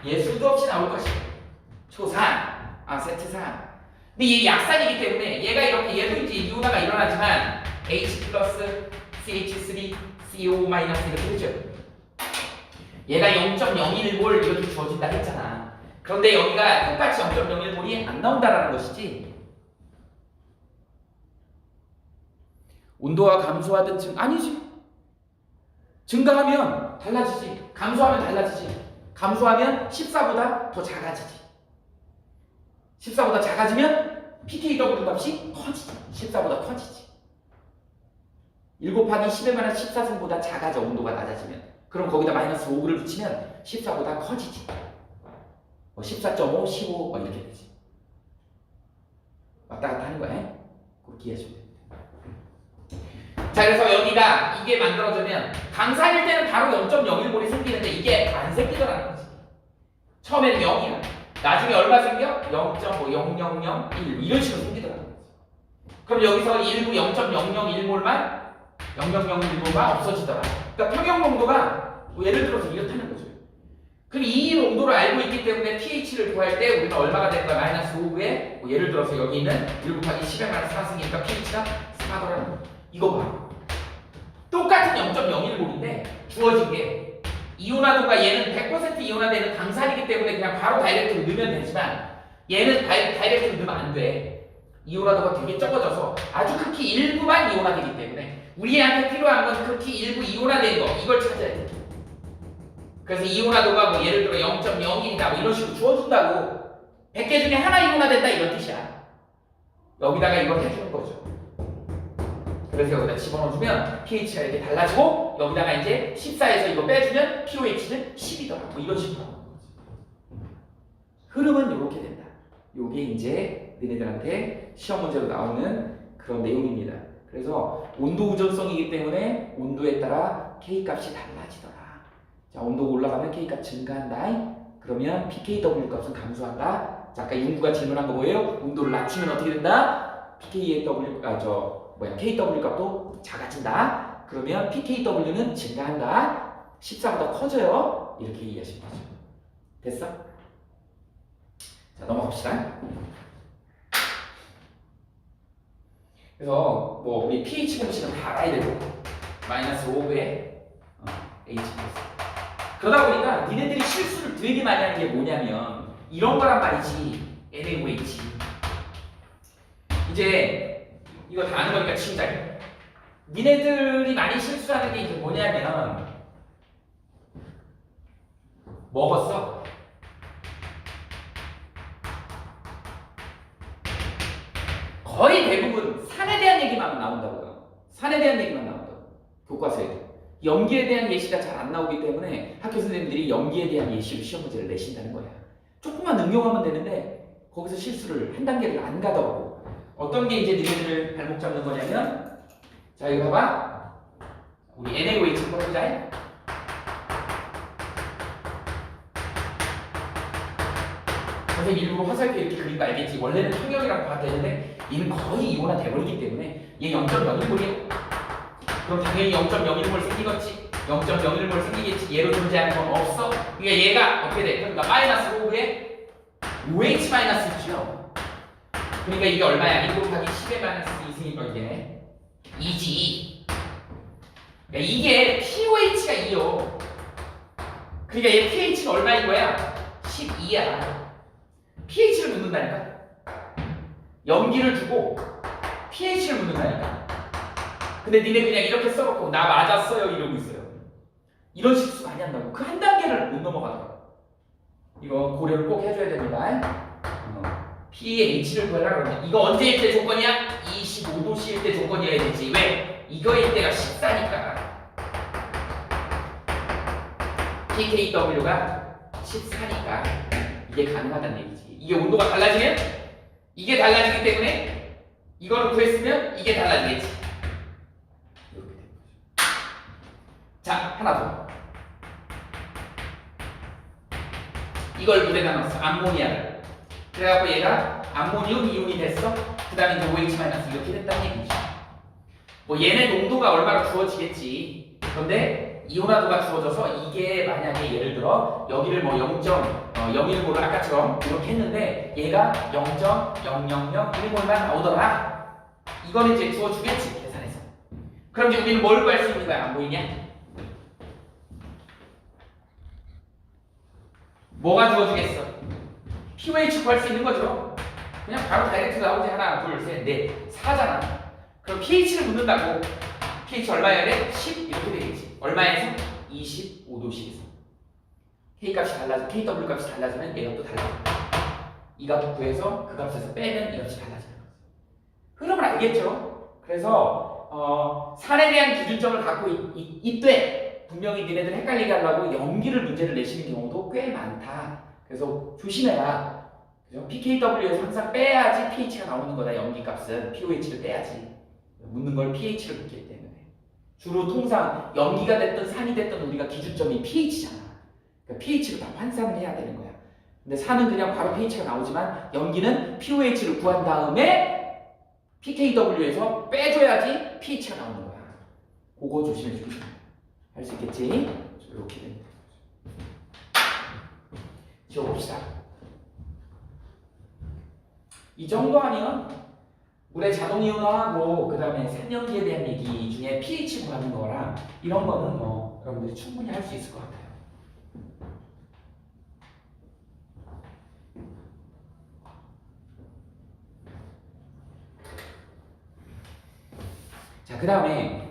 얘 수도 없이 나올 것이고 초산, 아세트산. 근데 얘 약산이기 때문에 얘가 이렇게 얘도 이제 이온화가 일어나지만 H 플러스 CH3 CO 마이너스 이렇게 되죠. 얘가 0.01몰 이렇게 주어진다 했잖아. 그런데 여기가 똑같이 0.01몰이 안 나온다라는 것이지. 온도가 감소하든 아니지. 증가하면 달라지지. 감소하면 달라지지. 감소하면 14보다 더 작아지지. 14보다 작아지면 pKw 값이 커지지. 14보다 커지지. 1 곱하기 10의 마이너스 14승보다 작아져. 온도가 낮아지면. 그럼 거기다 마이너스 5를 붙이면 14보다 커지지. 14.5, 15 이렇게 되지. 왔다 갔다 하는 거야. 그렇게 이해하시면 됩니다. 자, 그래서 여기가 이게 만들어지면 강산일 때는 바로 0.01몰이 생기는데 이게 안 생기더라는 거지. 처음에는 0이야. 나중에 얼마 생겨? 0.0001 이런 식으로 생기더라는 거지. 그럼 여기서 일부 0.001몰만 0.001몰만 없어지더라. 그러니까 평형 농도가 뭐 예를 들어서 이렇다는 거죠. 그럼 이 농도를 알고 있기 때문에 pH를 구할 때 우리는 얼마가 되는 거야? 마이너스 5에 뭐 예를 들어서 여기 있는 1 곱하기 10의 마이너스 4승이니까 pH가 4더라는 거야. 이거 봐. 똑같은 0.01몰인데 주어진 게 이온화도가 얘는 100% 이온화되는 강산이기 때문에 그냥 바로 다이렉트로 넣으면 되지만 얘는 다이렉트로 넣으면 안 돼. 이온화도가 되게 적어져서 아주 극히 일부만 이온화되기 때문에 우리한테 필요한 건 극히 일부 이온화된 거 이걸 찾아야 돼. 그래서 이온화도가 뭐 예를 들어 0.01이다 뭐 이런 식으로 주어준다고 100개 중에 하나 이온화된다 이런 뜻이야. 여기다가 이걸 해주는 거죠. 그래서 여기다 집어넣어주면 pH가 이렇게 달라지고 여기다가 이제 14에서 이거 빼주면 pOH는 10이더라. 뭐 이런 식으로 하는 거지. 흐름은 이렇게 된다. 이게 이제 너네들한테 시험 문제로 나오는 그런 내용입니다. 그래서 온도 의존성이기 때문에 온도에 따라 K값이 달라지더라. 자, 온도가 올라가면 K값 증가한다. 그러면 pKw 값은 감소한다. 자, 아까 윤구가 질문한 거 뭐예요? 온도를 낮추면 어떻게 된다? pKw KW 값도 작아진다. 그러면 pKw는 증가한다. 14보다 커져요. 이렇게 이해하시면 되죠. 됐어? 자, 넘어갑시다. 그래서 뭐 우리 pH 공식은 다 알아야 되고 마이너스 5에 H 플러스. 그러다 보니까 니네들이 실수를 되게 많이 하는 게 뭐냐면 이런 거란 말이지. NaOH. 이제 이거 다 아는 거니까 치우자. 니네들이 많이 실수하는 게 이제 뭐냐면 먹었어. 거의 대부분 산에 대한 얘기만 나온다고요. 산에 대한 얘기만 나온다고. 교과서에도. 염기에 대한 예시가 잘 안 나오기 때문에 학교 선생님들이 염기에 대한 예시로 시험 문제를 내신다는 거야. 조금만 응용하면 되는데 거기서 실수를 한 단계를 안 가더라고. 어떤 게 이제 니네들을 발목 잡는 거냐면 자, 이거 봐봐. 우리 NaOH 한번 보자. 선생님 일부러 화살표 이렇게 그린 거 알겠지? 원래는 평형이라고 봐야 되는데 얘는 거의 이온화 돼버리기 때문에 얘 0.01몰이야. 그럼 당연히 0.01몰 생기겠지? 0.01몰 생기겠지? 얘로 존재하는 건 없어? 그러니까 얘가 어떻게 돼? 그러니까 마이너스 5에 OH 마이너스죠? 그러니까 이게 얼마야? 1 곱하기 10의 마이너스 2승이니까 이게 2지. 그러니까 이게 pOH가 2요. 그러니까 얘 pH가 얼마인 거야? 12야. pH를 묻는다니까. 염기를 주고 pH를 묻는다니까. 근데 니네 그냥 이렇게 써놓고 나 맞았어요 이러고 있어요. 이런 실수 많이 한다고. 그 한 단계를 못 넘어가더라고. 이거 고려를 꼭 해줘야 됩니다. pH를 구하라 그러면 이거 언제일 때 조건이야? 25도씨일 때 조건이어야 되지. 왜? 이거일 때가 14니까 pKw가 14니까 이게 가능하다는 얘기지. 이게 온도가 달라지면 이게 달라지기 때문에 이거를 구했으면 이게 달라지겠지. 자, 하나 더. 이걸 물에다 넣었어. 암모니아를. 그래갖고 얘가 암모니움 이온이 됐어. 그 다음에 이제 OH- 이렇게 됐다는 얘기죠. 뭐 얘네 농도가 얼마나 주어지겠지. 그런데 이온화도가 주어져서 이게 만약에 예를 들어 여기를 뭐 0.015를 아까처럼 이렇게 했는데 얘가 0.0001몰만 나오더라. 이거는 이제 주어주겠지 계산해서. 그럼 이제 우리는 뭘 구할 수 있는 거야? 안 보이냐? 뭐가 주어주겠어? pH 구할 수 있는 거죠. 그냥 바로 다이렉트 나오지. 하나, 둘, 셋, 넷, 4잖아. 그럼 pH를 묻는다고. pH 얼마여야 돼? 10 이렇게 되겠지. 얼마에서? 25도씩에서. K 값이 달라져, KW 값이 달라지면 얘가 또 달라져. 이 값 구해서 그 값에서 빼면 이 값이 달라지는 거지. 흐름을 알겠죠? 그래서 산에 대한 기준점을 갖고 있되 분명히 니네들 헷갈리게 하려고 염기를 문제를 내시는 경우도 꽤 많다. 그래서 조심해라. 그죠? pKw에서 항상 빼야지 pH가 나오는 거다. 염기 값은 pOH를 빼야지. 묻는 걸 pH를 묻기 때문에. 주로 통상 염기가 됐든 산이 됐든 우리가 기준점이 pH잖아. 그러니까 pH를 다 환산을 해야 되는 거야. 근데 산은 그냥 바로 pH가 나오지만 염기는 pOH를 구한 다음에 pKw에서 빼줘야지 pH가 나오는 거야. 그거 조심해 주시면 할 수 있겠지? 이렇게 됩니다. 지워봅시다. 이 정도 하면 물의 자동이온화하고 그 다음에 산염기에 대한 얘기 중에 pH 구하는 거랑 이런 거는 뭐 여러분들이 충분히 할 수 있을 것 같아요. 자, 그 다음에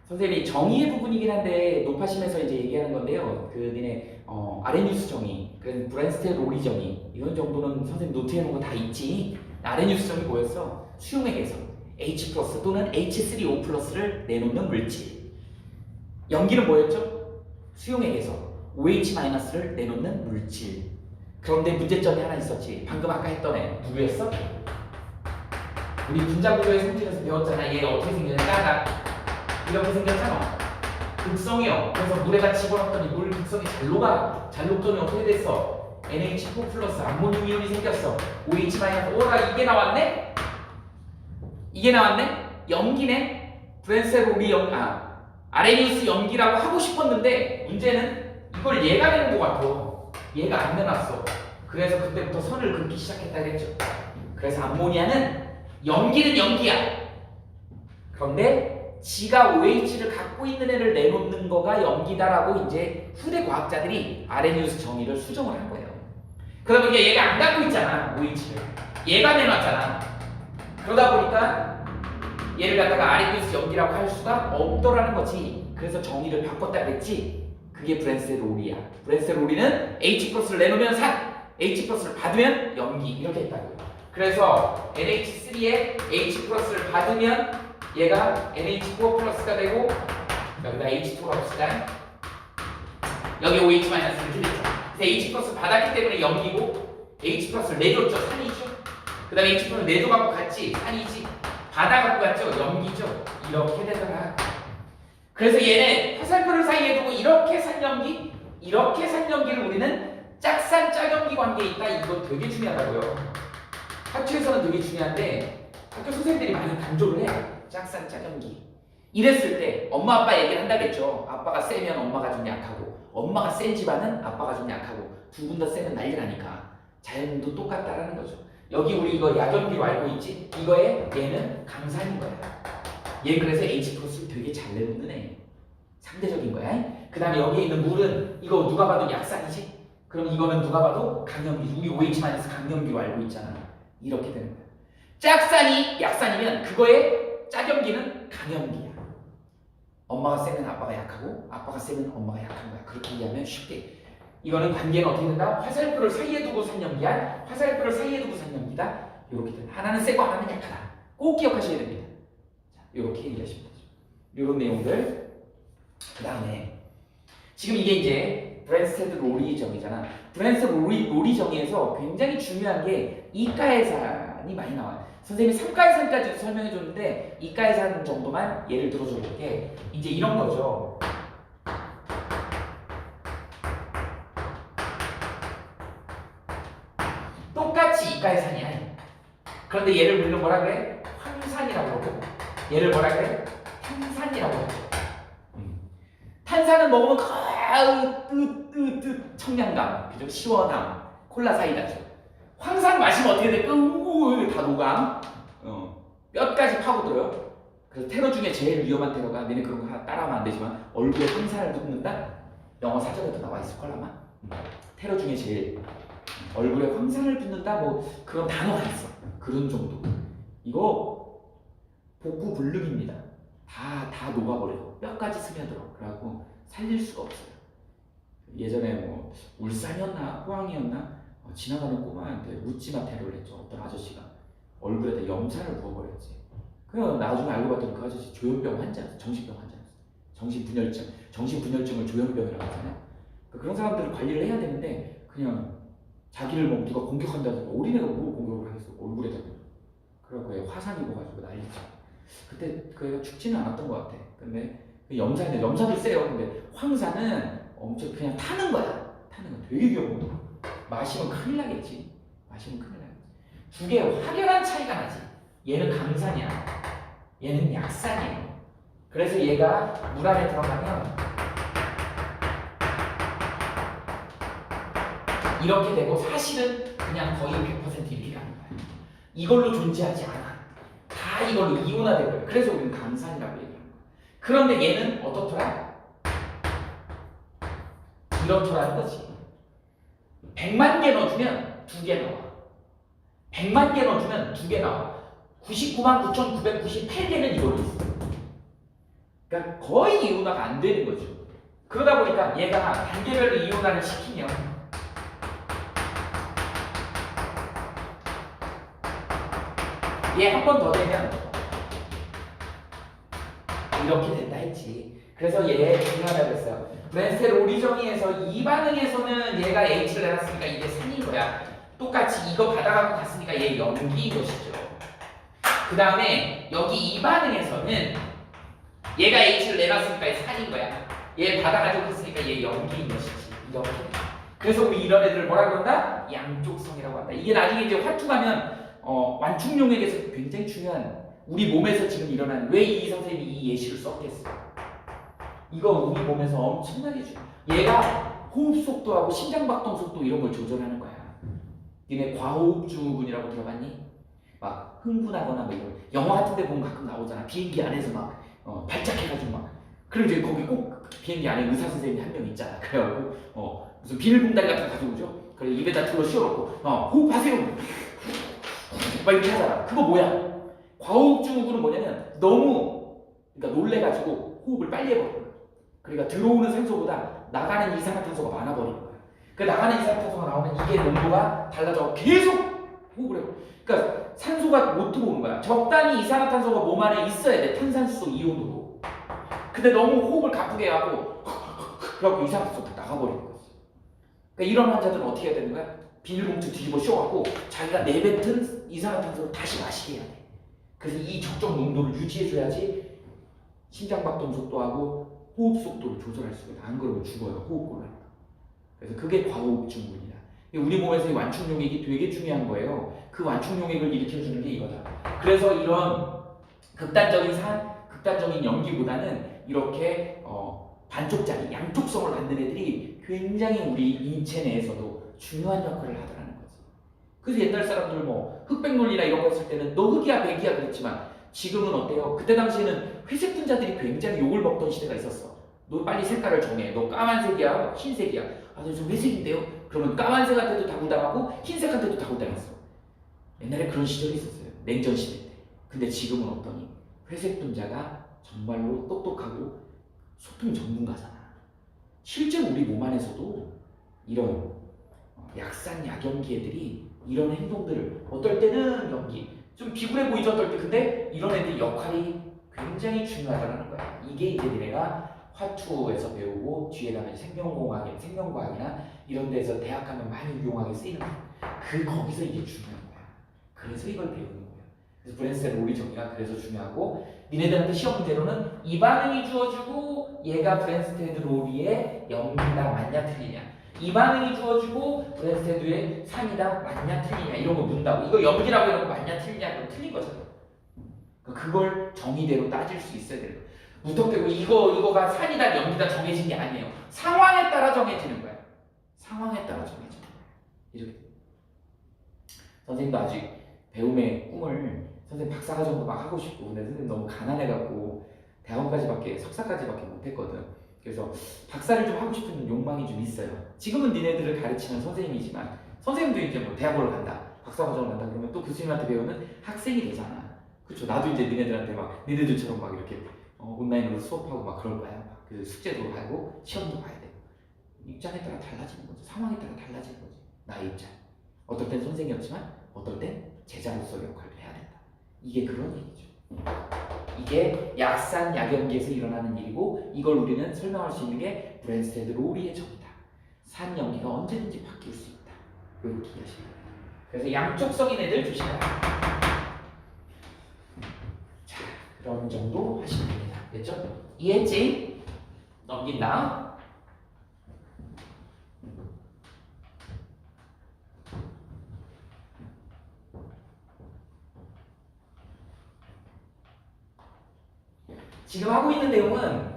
선생님이 정의의 부분이긴 한데 높아심에서 이제 얘기하는 건데요. 그 니네 아레니우스 정의, 그래서 브랜스테드 로리 정의 이런 정도는 선생님 노트해 놓은 거 다 있지. 아레니우스 정의 뭐였어? 수용액에서 H 플러스 또는 H3O 플러스를 내놓는 물질. 염기는 뭐였죠? 수용액에서 OH 마이너스를 내놓는 물질. 그런데 문제점이 하나 있었지. 방금 아까 했던 애 누구였어? 우리 분자구조의 성질에서 배웠잖아. 얘가 어떻게 생겼냐? 이렇게 생겼잖아. 극성이요. 그래서 물에다 집어넣었더니 물 극성이 잘 녹아. 잘 녹더니 어떻게 됐어? NH4 플러스 암모늄 이온이 생겼어. OH 마이너스. 오라, 이게 나왔네? 이게 나왔네? 염기네? 브랜세로리 아레니우스 염기라고 하고 싶었는데 문제는 이걸 얘가 내는 것 같아. 얘가 안 내놨어. 그래서 그때부터 선을 긋기 시작했다 그랬죠. 그래서 암모니아는 염기는 염기야. 그런데 지가 OH를 갖고 있는 애를 내놓는 거가 염기다라고 이제 후대 과학자들이 아레니우스 정의를 수정을 한 거예요. 그러다 보니까 얘가 안 갖고 있잖아, OH를. 얘가 내놨잖아. 그러다 보니까 얘를 갖다가 아레니우스 염기라고 할 수가 없더라는 거지. 그래서 정의를 바꿨다 그랬지. 그게 브랜스테드 로리야. 브랜스테드 로리는 H 플러스를 내놓으면 산, H 플러스를 받으면 염기 이렇게 했다고요. 그래서 NH3에 H 플러스를 받으면 얘가 NH4 플러스가 되고 여기다 H2가 없으니까 여기 OH 마이너스 이렇게 됐죠. 그래서 H 플러스 받았기 때문에 염기고 H 플러스를 내줬죠. 산이죠. 그 다음에 H 플러스 내줘갖고 갔지. 산이지. 받아갖고 갔죠. 염기죠. 이렇게 되더라. 그래서 얘네 화살표를 사이에 두고 이렇게 산염기, 이렇게 산염기를 우리는 짝산 짝염기 관계에 있다. 이거 되게 중요하다고요. 학교에서는 되게 중요한데 학교 선생님들이 많이 강조를 해요. 짝산 짝염기. 이랬을 때 엄마 아빠 얘기를 한다겠죠. 아빠가 세면 엄마가 좀 약하고 엄마가 센 집안은 아빠가 좀 약하고 두 분 다 세면 난리 나니까 자연도 똑같다라는 거죠. 여기 우리 이거 약염기로 알고 있지? 이거에 얘는 강산인 거야. 얘 그래서 H 플러스를 되게 잘 내놓는 애. 상대적인 거야. 그 다음에 여기에 있는 물은 이거 누가 봐도 약산이지? 그럼 이거는 누가 봐도 강염기. 우리 OH 마이너스 강염기로 알고 있잖아. 이렇게 되는 거야. 짝산이 약산이면 그거에 짝염기는 강염기야. 엄마가 세면 아빠가 약하고 아빠가 세면 엄마가 약한 거야. 그렇게 이해하면 쉽게. 이거는 관계는 어떻게 된다? 화살표를 사이에 두고 산염기야. 화살표를 사이에 두고 산염기다. 이렇게 된다. 하나는 세고 하나는 약하다. 꼭 기억하셔야 됩니다. 자, 이렇게 얘기하시면 되죠. 이런 내용들. 그 다음에 지금 이게 이제 브랜스테드 로리 정의잖아. 브랜스테드 로리 정의에서 굉장히 중요한 게 이가해산이 많이 나와요. 선생님이 3가해산까지도 설명해 줬는데 이가해산 정도만 예를 들어줘 볼게. 이제 이런 거죠. 똑같이 이가해산이야. 그런데 얘를 우리는 뭐라 그래? 황산이라고 그러고 얘를 뭐라 그래? 황산이라고 그러죠. 탄산은 먹으면 청량감, 그죠? 시원함, 콜라 사이다죠. 황산 마시면 어떻게 될까? 다 녹아. 뼈까지 파고들어요. 그래서 테러 중에 제일 위험한 테러가, 너네 그런 거 따라하면 안 되지만, 얼굴에 황산을 붓는다? 영어 사전에도 나와 있을 걸 아마. 테러 중에 제일 얼굴에 황산을 붓는다, 뭐 그런 단어가 있어. 그런 정도. 이거 복부 불능입니다. 다 녹아버려. 뼈까지 스며들어. 그래갖고 살릴 수가 없어요. 예전에 뭐 울산이었나 포항이었나 지나가는 꼬마한테 묻지마 테러를 했죠. 어떤 아저씨가 얼굴에다 염산을 부어버렸지. 그래서 나중에 알고 봤더니 그 아저씨 조현병 환자였어. 정신병 환자였어. 정신분열증을 조현병이라고 하잖아요. 그런 사람들을 관리를 해야 되는데 그냥 자기를 뭐 누가 공격한다고 어린애가 뭐 공격을 하겠어. 얼굴에다. 그래갖고 화상 입어가지고 난리죠. 그때 그 애가 죽지는 않았던 것 같아. 근데 염산도 세요. 근데 황산은 엄청 그냥 타는 거야. 타는 거 되게 위험한 거. 마시면 큰일 나겠지. 두 개 확연한 차이가 나지. 얘는 강산이야. 얘는 약산이에요. 그래서 얘가 물 안에 들어가면 이렇게 되고 사실은 그냥 거의 100% 이렇게 가는 거야. 이걸로 존재하지 않아. 다 이걸로 이온화되고요. 그래서 우리는 강산이라고 얘기하는 거야. 그런데 얘는 어떻더라? 이렇더라는 거지. 100만 개 넣어주면 2개 나와. 100만 개 넣어주면 2개 나와. 99만 9,998개는 이걸로 있어. 그러니까 거의 이온화가 안 되는 거죠. 그러다 보니까 얘가 단계별로 이온화를 시키면 얘 한 번 더 되면 이렇게 된다 했지. 그래서 얘 중요하다고 했어요. 브랜스텔 오리정의에서 이 반응에서는 얘가 H를 내놨으니까 이게 산인 거야. 똑같이 이거 받아갖고 갔으니까 얘 염기인 것이죠. 그 다음에 여기 이 반응에서는 얘가 H를 내놨으니까 얘 산인 거야. 얘 받아가지고 갔으니까 얘 염기인 것이지. 이렇게. 그래서 우리 이런 애들을 뭐라 그런다? 양쪽성이라고 한다. 이게 나중에 이제 화투 가면 완충용액에서 굉장히 중요한 우리 몸에서 지금 일어나는 왜 이 선생님이 이 예시를 썼겠어요? 이거 우리 몸에서 엄청나게 중요해. 얘가 호흡 속도하고 심장박동 속도 이런 걸 조절하는 거야. 니네 과호흡증후군이라고 들어봤니? 막 흥분하거나 뭐 이런 영화 같은 데 보면 가끔 나오잖아. 비행기 안에서 막 발작해가지고 막 그리고 이제 거기 꼭 비행기 안에 의사 선생님이 한 명 있잖아. 그래갖고 무슨 비닐봉다리 같은 거 가지고 오죠. 그래 입에다 둘러 씌워놓고 호흡하세요. 막 이렇게 하잖아. 그거 뭐야? 과호흡증후군은 뭐냐면 너무 그러니까 놀래가지고 호흡을 빨리 해버려. 그러니까 들어오는 산소보다 나가는 이산화탄소가 많아버리는 거야. 그 나가는 이산화탄소가 나오면 이게 농도가 달라져 계속 호흡을 해. 그러니까 산소가 못 들어오는 거야. 적당히 이산화탄소가 몸 안에 있어야 돼. 탄산수소 이온으로. 근데 너무 호흡을 가쁘게 하고 그래갖고 이산화탄소가 나가버리는 거지. 그러니까 이런 환자들은 어떻게 해야 되는 거야? 비닐봉투 뒤집어 씌워갖고 자기가 내뱉은 이산화탄소를 다시 마시게 해야 돼. 그래서 이 적정 농도를 유지해줘야지 심장박동 속도하고 호흡 속도를 조절할 수가 있다. 안 그러면 죽어요. 호흡곤란. 그래서 그게 과호흡증후군이다. 우리 몸에서 이 완충용액이 되게 중요한 거예요. 그 완충용액을 일으켜주는 게 이거다. 그래서 이런 극단적인 연기보다는 이렇게 반쪽짜리, 양쪽성을 갖는 애들이 굉장히 우리 인체 내에서도 중요한 역할을 하더라는 거지. 그래서 옛날 사람들 뭐 흑백 논리나 이런 거 했을 때는 너 흑이야 백이야 그랬지만 지금은 어때요? 그때 당시에는 회색 분자들이 굉장히 욕을 먹던 시대가 있었어. 너 빨리 색깔을 정해. 너 까만색이야? 흰색이야? 아, 저 회색인데요? 그러면 까만색한테도 다굴당하고 흰색한테도 다굴당했어. 옛날에 그런 시절이 있었어요. 냉전 시대 때. 근데 지금은 어떠니? 회색 분자가 정말로 똑똑하고 소통 전문가잖아. 실제로 우리 몸 안에서도 이런 약산 약염기 애들이 이런 행동들을 어떨 때는 연기 좀 비굴해 보이죠 어떨 때. 근데 이런 애들 역할이 굉장히 중요하다는 거야. 이게 이제 니네가 화투에서 배우고 뒤에 가면 생명과학이나 이런 데서 대학 가면 많이 유용하게 쓰이는 거야. 거기서 이게 중요한 거야. 그래서 이걸 배우는 거야. 그래서 브랜스텔 오리 정의가 그래서 중요하고 니네들한테 시험 문제로는 이 반응이 주어지고 얘가 브랜스테드 로리의 0이다 맞냐 틀리냐 이 반응이 주어지고 브랜스테드의 3이다 맞냐 틀리냐 이런 거 묻는다고. 이거 염기라고 해놓고 맞냐 틀리냐 그럼 틀린 거잖아. 그걸 정의대로 따질 수 있어야 돼요. 무턱대고 이거가 산이다 영이다 정해진 게 아니에요. 상황에 따라 정해지는 거야. 상황에 따라 정해지는 거야. 이렇게. 선생님도 아직 배움의 꿈을 선생님 박사과정도 막 하고 싶고 근데 선생님 너무 가난해갖고 대학원까지밖에 석사까지밖에 못했거든. 그래서 박사를 좀 하고 싶은 욕망이 좀 있어요. 지금은 니네들을 가르치는 선생님이지만 선생님도 이제 뭐 대학원을 간다, 박사과정을 간다 그러면 또 교수님한테 배우는 학생이 되잖아. 그렇죠. 나도 이제 니네들한테 막 니네들처럼 막 이렇게 온라인으로 수업하고 막 그럴 거야. 막 그 숙제도 하고 시험도 봐야 돼. 입장에 따라 달라지는 거지. 상황에 따라 달라지는 거지. 나의 입장. 어떨 땐 선생이었지만 어떨 땐 제자로서의 역할을 해야 된다. 이게 그런 얘기죠. 이게 약산 약연기에서 일어나는 일이고 이걸 우리는 설명할 수 있는 게 브랜스테드 로리의 정의다. 산 연기가 언제든지 바뀔 수 있다. 이렇게 이해하시면 됩니다. 그래서 양쪽성인 애들 조심해라. 자, 그런 정도 하시면 됩니다. 됐죠? 이해했지? 넘긴다. 지금 하고 있는 내용은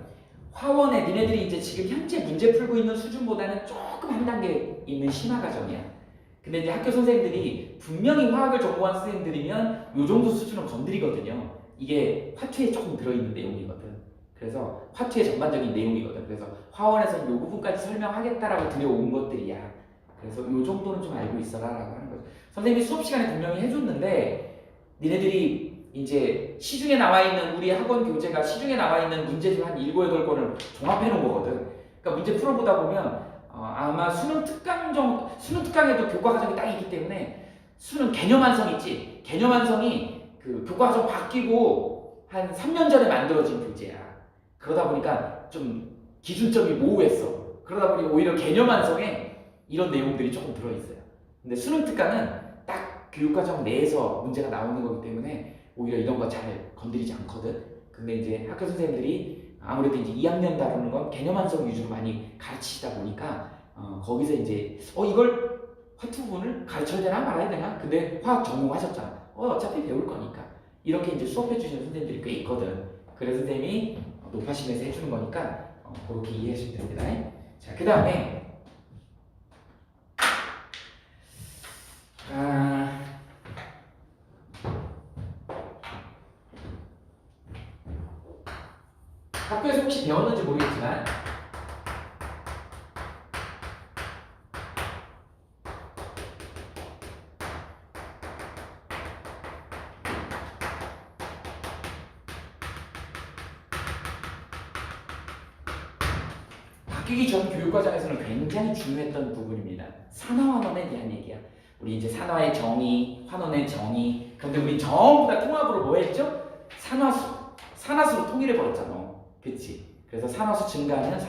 화원에 니네들이 이제 지금 현재 문제 풀고 있는 수준보다는 조금 한 단계 있는 심화 과정이야. 근데 이제 학교 선생님들이 분명히 화학을 전공한 선생님들이면 요 정도 수준은 건드리거든요. 이게 화투에 조금 들어있는 내용이거든. 그래서 화투의 전반적인 내용이거든. 그래서 화원에서는 요 부분까지 설명하겠다라고 들여온 것들이야. 그래서 요 정도는 좀 알고 있어라 라고 하는 거죠. 선생님이 수업 시간에 분명히 해줬는데 니네들이 이제 시중에 나와 있는 우리 학원 교재가 시중에 나와 있는 문제집 한 7, 8권을 종합해 놓은 거거든. 그러니까 문제 풀어보다 보면 아마 수능 특강에도 교과 과정이 딱 있기 때문에 수능 개념 완성 있지. 개념 완성이 그 교과 과정 바뀌고 한 3년 전에 만들어진 교재야. 그러다 보니까 좀 기준점이 모호했어. 그러다 보니 오히려 개념 완성에 이런 내용들이 조금 들어있어요. 근데 수능 특강은 딱 교육과정 내에서 문제가 나오는 거기 때문에 오히려 이런 거 잘 건드리지 않거든. 근데 이제 학교 선생님들이 아무래도 이제 2학년 다루는 건 개념 완성 위주로 많이 가르치시다 보니까 거기서 이제 이걸 화투 부분을 가르쳐야 되나 말아야 되나? 근데 화학 전공하셨잖아. 어차피 배울 거니까. 이렇게 이제 수업해 주시는 선생님들이 꽤 있거든. 그래서 선생님이 높아심에서 해주는 거니까 그렇게 이해하시면 됩니다. 자, 그 다음에 학교에서 혹시 배웠는지 모르겠지만 바뀌기 전 교육과정에서는 굉장히 중요했던 부분입니다. 산화환원에 대한 얘기야. 우리 이제 산화의 정의, 환원의 정의. 그런데 우리 전부 다 통합으로 뭐 했죠? 산화수로 통일해 버렸잖아. 그치? 그래서 산화수 증가하면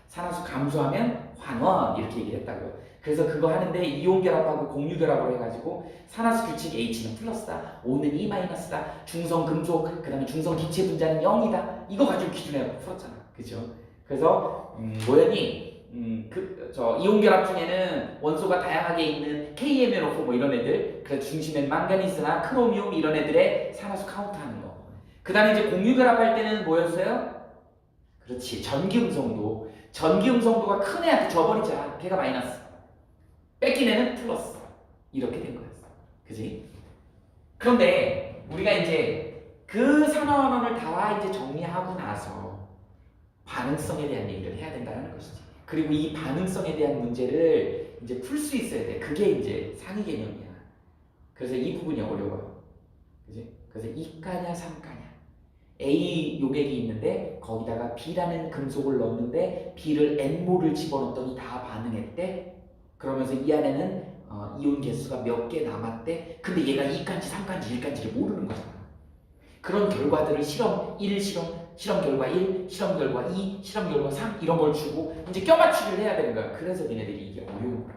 산화수 감소하면 환원 이렇게 얘기를 했다고요. 그래서 그거 하는데 이온 결합하고 공유 결합을 해가지고 산화수 규칙 H는 플러스다, O는 E 마이너스다, 중성 금속, 그 다음에 중성 기체 분자는 0이다. 이거 가지고 기준해갖고 풀었잖아. 그죠? 그래서 뭐였니? 이온 결합 중에는 원소가 다양하게 있는 KMnO4 뭐 이런 애들, 그래서 중심엔 망가니스나 크로미움 이런 애들의 산화수 카운트하는 거. 그 다음에 이제 공유 결합할 때는 뭐였어요? 그렇지, 전기음성도. 전기음성도가 큰 애한테 줘버리자. 걔가 마이너스. 뺏긴 애는 플러스. 이렇게 된 거였어. 그지? 그런데 우리가 이제 그 산화원을 다 이제 정리하고 나서 반응성에 대한 얘기를 해야 된다는 것이지. 그리고 이 반응성에 대한 문제를 이제 풀 수 있어야 돼. 그게 이제 상위 개념이야. 그래서 이 부분이 어려워요. 그지? 그래서 2가냐 3가냐. A 용액이 있는데 거기다가 B라는 금속을 넣었는데 B를 N몰을 집어넣었더니 다 반응했대. 그러면서 이 안에는 이온 개수가 몇 개 남았대. 근데 얘가 2가인지 3가인지 1가인지를 모르는 거잖아. 그런 결과들을 실험 1, 실험 결과 1, 실험 결과 2, 실험 결과 3 이런 걸 주고 이제 껴맞추기를 해야 되는 거야. 그래서 니네들이 이게 어려운 거야.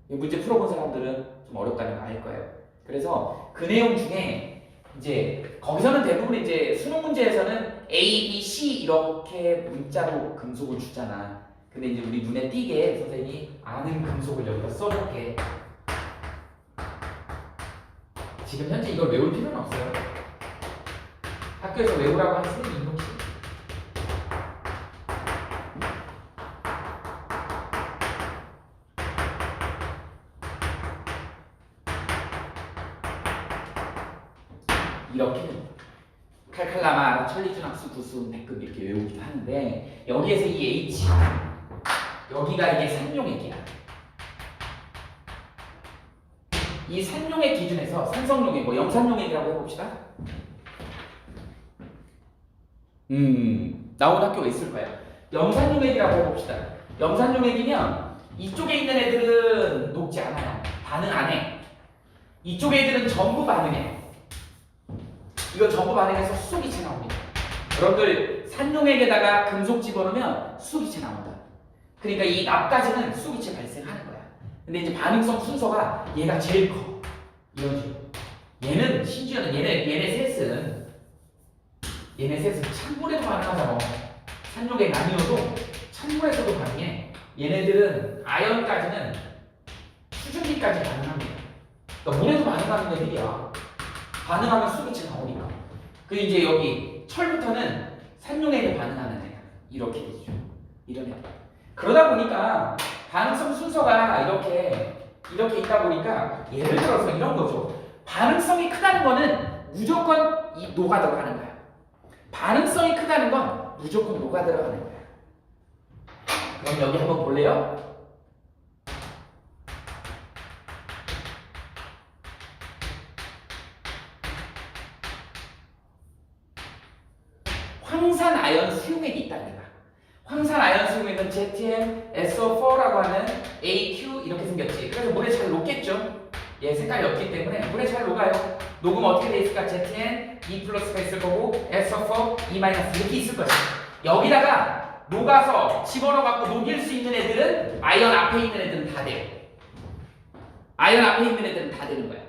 문제 풀어본 사람들은 좀 어렵다는 거 알 거예요. 그래서 그 내용 중에 이제 거기서는 대부분 이제 수능 문제에서는 A, B, C 이렇게 문자로 금속을 주잖아. 근데 이제 우리 눈에 띄게 선생님이 아는 금속을 여기다 써볼게. 지금 현재 이걸 외울 필요는 없어요. 학교에서 외우라고 하는 선생님이 있는 혹시? 이렇게 칼칼라마, 천리준학수, 구수, 백급 이렇게 외우기도 하는데 여기에서 이 H 여기가 이게 산용액이야. 이 산용액 기준에서 산성용액, 뭐 염산용액이라고 해봅시다. 나온 학교가 있을 거야. 염산용액이라고 해봅시다. 염산용액이면 이쪽에 있는 애들은 녹지 않아요. 반응 안 해. 이쪽 애들은 전부 반응해. 이거 전부 반응해서 수소기체 나옵니다. 여러분들 산용액에다가 금속 집어넣으면 수소기체 나온다. 그러니까 이 납까지는 수소기체 발생하는 거야. 근데 이제 반응성 순서가 얘가 제일 커. 이런 식으로. 얘는 심지어는 얘네 셋은 찬물에도 반응하잖아. 산용액 아니어도 찬물에서도 반응해. 얘네들은 아연까지는 수증기까지 반응합니다. 그러니까 물에도 반응하는 애들이야. 반응하면 수소기체 나오니까. 그 이제 여기 철부터는 산용액에 반응하는 애야. 이렇게 되죠. 이런 애. 그러다 보니까 반응성 순서가 이렇게 있다 보니까 예를 들어서 이런 거죠. 반응성이 크다는 거는 무조건 이 녹아 들어가는 거야. 반응성이 크다는 건 무조건 녹아 들어가는 거야. 그럼 여기 한번 볼래요? 황산 아연 수용액이 있다는 거야. 황산 아연 수용액은 ZnSO4라고 하는 AQ 이렇게 생겼지. 그래서 물에 잘 녹겠죠. 얘 색깔이 없기 때문에 물에 잘 녹아요. 녹으면 어떻게 돼 있을까? Zn E 플러스가 있을 거고 SO4 E 마이너스 이렇게 있을 거지. 여기다가 녹아서 집어넣어갖고 녹일 수 있는 애들은 아연 앞에 있는 애들은 다 돼요. 아연 앞에 있는 애들은 다 되는 거야.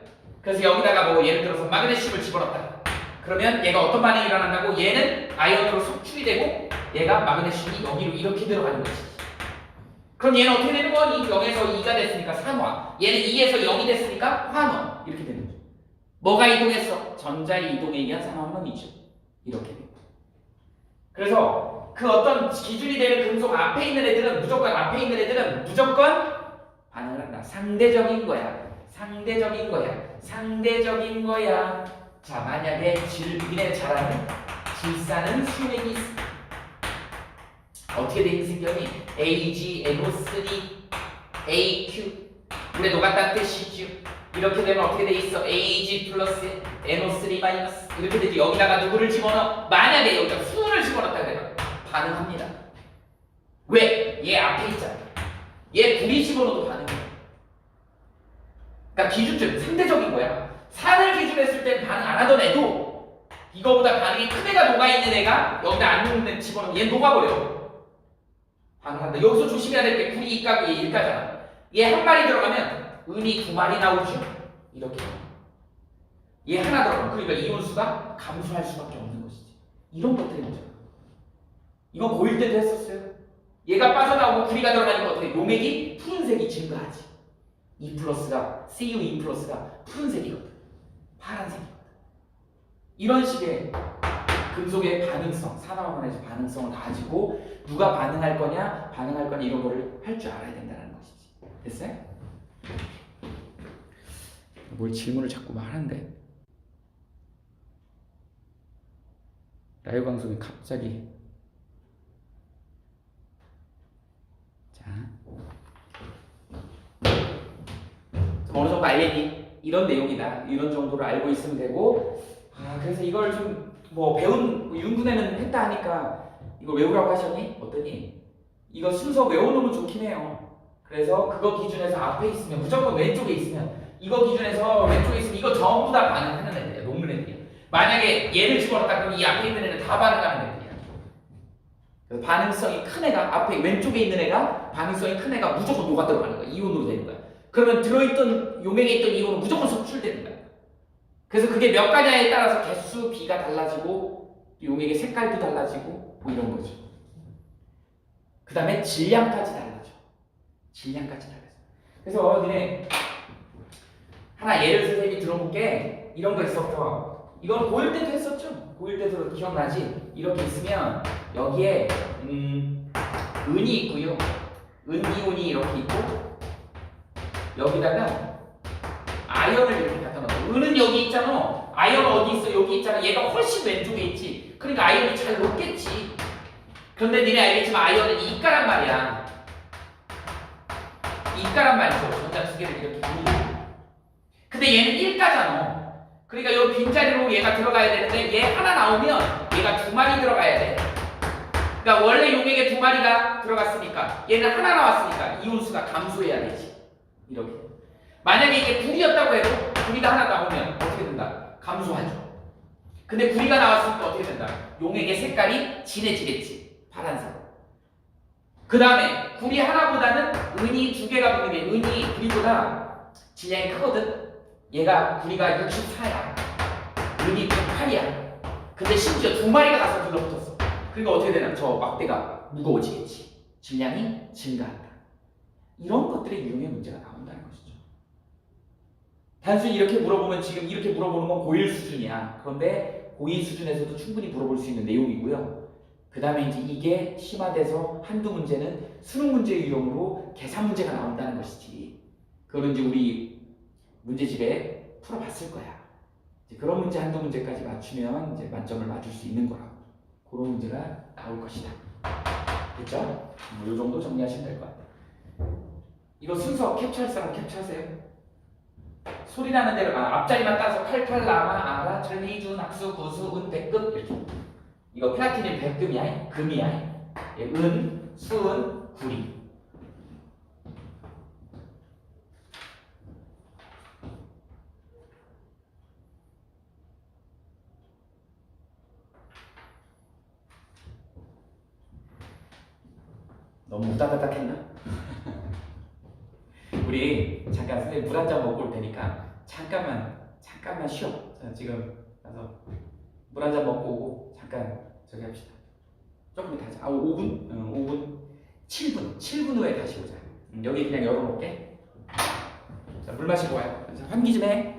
그래서 여기다가 뭐 예를 들어서 마그네슘을 집어넣었다. 그러면 얘가 어떤 반응이 일어난다고? 얘는 아연으로 속출이 되고 얘가 마그네슘이 여기로 이렇게 들어가는 거지. 그럼 얘는 어떻게 되는 거야? 0에서 2가 됐으니까 산화. 얘는 2에서 0이 됐으니까 환원. 이렇게 되는 거죠. 뭐가 이동했어? 전자의 이동에 의한 산화환원이죠. 이렇게 되고. 그래서 그 어떤 기준이 되는 금속 앞에 있는 애들은 무조건 반응을 한다. 상대적인 거야. 상대적인 거야. 자, 만약에 니네 잘 아는 질산은 수용액이 있어. 어떻게 돼 있는 생경이 AgNO3 AQ 물에 녹았다는 뜻이죠. 이렇게 되면 어떻게 돼 있어? Ag 플러스 NO3 마이너스 이렇게 되지. 여기다가 누구를 집어넣어? 만약에 여기다 수를 집어넣었다 그래요. 반응합니다. 왜? 얘 앞에 있잖아. 얘 불이 집어넣어도 반응해. 그러니까 기준점 상대적인 거야. 산을 기준했을 땐 반응 안 하던 애도 이거보다 반응이 큰 애가 녹아있는 애가 여기다 안 녹는 애 집어넣으면 얘 녹아버려. 반응한다. 여기서 조심해야 될 게 불이 이까고 얘 일까잖아. 얘 한 마리 들어가면 은이 2마리 나오죠. 이렇게. 얘 하나 들어가면 그러니까 이온수가 감소할 수밖에 없는 것이지. 이런 것들이 문제야. 이건 고1 때도 했었어요. 얘가 빠져나오고 불이가 들어가니까 어떻게 용액이 푸른색이 증가하지. E 플러스가 CU E 플러스가 푸른색이거든. 파란색이거든. 이런 식의 금속의 반응성, 산화환원에서 반응성을 가지고 누가 반응할 거냐 이런 거를 할 줄 알아야 된다는 것이지. 됐어요? 뭘 질문을 자꾸 말하는데 라이브 방송이 갑자기 자 어느 정도 알겠니? 이런 내용이다. 이런 정도를 알고 있으면 되고 그래서 이걸 좀 뭐 배운 윤군에는 했다 하니까 이걸 외우라고 하셨니? 어떠니? 이거 순서 외워놓으면 좋긴 해요. 그래서 그거 기준에서 앞에 있으면 무조건 왼쪽에 있으면 이거 기준에서 왼쪽에 있으면 이거 전부 다 반응하는 애들이야. 녹는 애들이야. 만약에 얘를 집어넣었다 그러면 이 앞에 있는 애는 다 반응하는 애들이야. 그래서 반응성이 큰 애가 앞에 왼쪽에 있는 애가 반응성이 큰 애가 무조건 녹아 들어가는 거야. 이온으로 되는 거야. 그러면 들어있던 용액에 있던 이온은 무조건 속출되는 거야. 그래서 그게 몇 가냐에 따라서 개수 비가 달라지고 용액의 색깔도 달라지고 뭐 이런 거죠. 그 다음에 질량까지 달라져. 그래서 니네 하나 예를 선생님이 들어볼게. 이런 거 있었어. 이건 고1 때도 했었죠. 고1 때도 기억나지? 이렇게 있으면 여기에 은이 있고요. 은이온이 이렇게 있고 여기다가 아연을 이렇게 갖다 넣어. 은은 여기 있잖아. 아이언 어디 있어? 여기 있잖아. 얘가 훨씬 왼쪽에 있지. 그러니까 아이언이 잘 녹겠지. 그런데 니네 알겠지만 아이언은 이가란 말이야. 이가란 말이죠. 전자 두 개를 이렇게 두고. 근데 얘는 일가잖아. 그러니까 이 빈자리로 얘가 들어가야 되는데 얘 하나 나오면 얘가 두 마리 들어가야 돼. 그러니까 원래 용액에 두 마리가 들어갔으니까 얘는 하나 나왔으니까 이온수가 감소해야 되지. 이렇게. 만약에 이게 불이었다고 해도 구리가 하나 나오면 어떻게 된다? 감소하죠. 근데 구리가 나왔으니까 어떻게 된다? 용액의 색깔이 진해지겠지. 파란색. 그 다음에 구리 하나보다는 은이 두 개가 붙는 게 은이 구리보다 질량이 크거든. 얘가 구리가 64야. 은이 108이야. 근데 심지어 두 마리가 가서 들러붙었어. 그러니까 어떻게 되나? 저 막대가 무거워지겠지. 질량이 증가한다. 이런 것들의 유형의 문제가 나온다는 것이죠. 단순히 이렇게 물어보면 지금 이렇게 물어보는 건 고1 수준이야. 그런데 고2 수준에서도 충분히 물어볼 수 있는 내용이고요. 그 다음에 이제 이게 심화돼서 한두 문제는 수능 문제의 유형으로 계산 문제가 나온다는 것이지. 그거는 이제 우리 문제집에 풀어봤을 거야. 이제 그런 문제 한두 문제까지 맞추면 이제 만점을 맞을 수 있는 거라고. 그런 문제가 나올 것이다. 됐죠? 이 정도 정리하시면 될 것 같아요. 이거 순서 캡처할 사람 캡처하세요. 소리 나는 대로 앞자리만 따서 88, 라마, 아라, 천리, 준, 악수, 구수, 은, 백금 이렇게. 이거 플라티늄 백금이야. 금이야. 은, 수은, 구리. 너무 우다다닥 했나? 우리 잠깐 선생님 물 한 잔 먹고 올 테니까 잠깐만 쉬어. 자, 지금 가서 물 한 잔 먹고 오고 잠깐 저기 합시다. 조금 이따 하자. 5분? 5분? 7분 후에 다시 오자. 여기 그냥 열어놓을게. 자, 물 마시고 와요. 자, 환기 좀 해.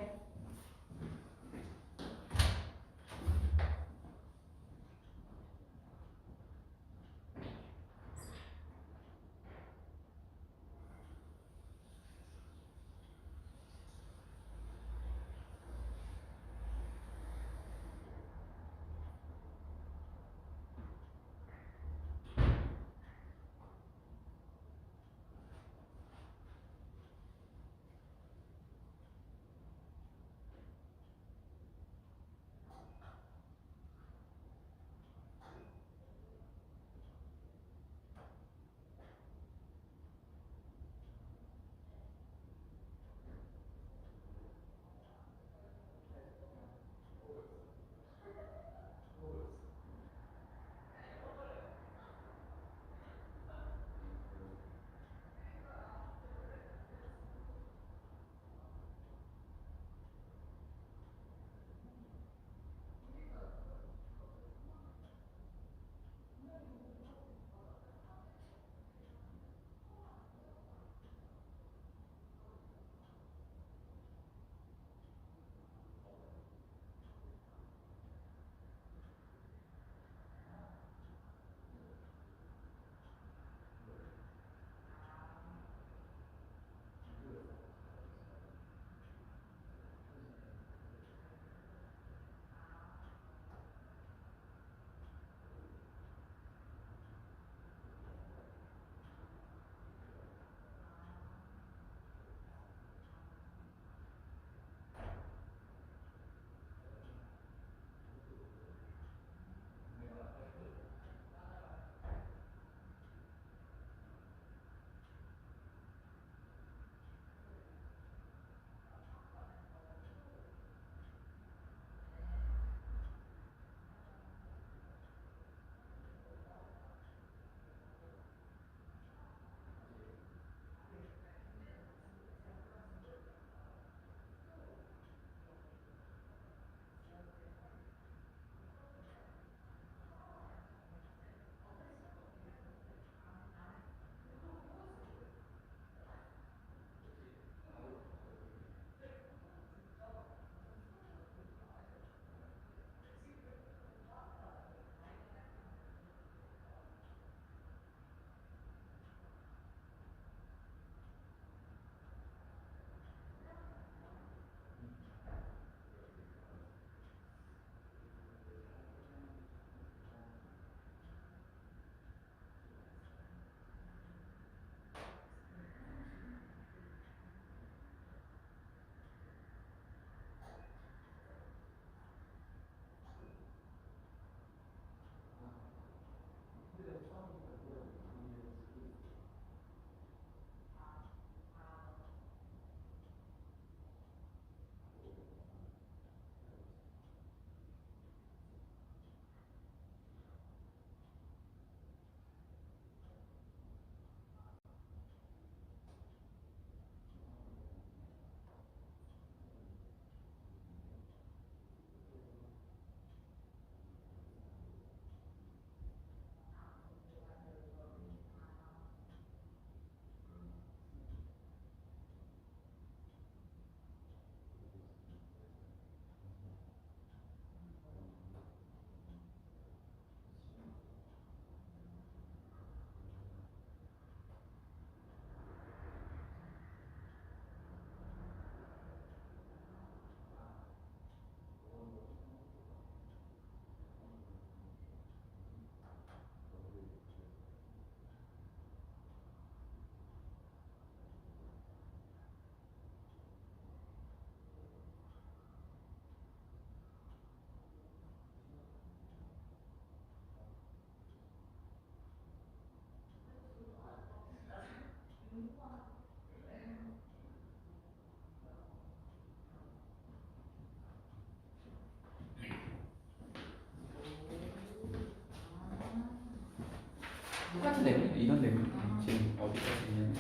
똑같은 내용 이런 내용 지금 어디까지 있냐면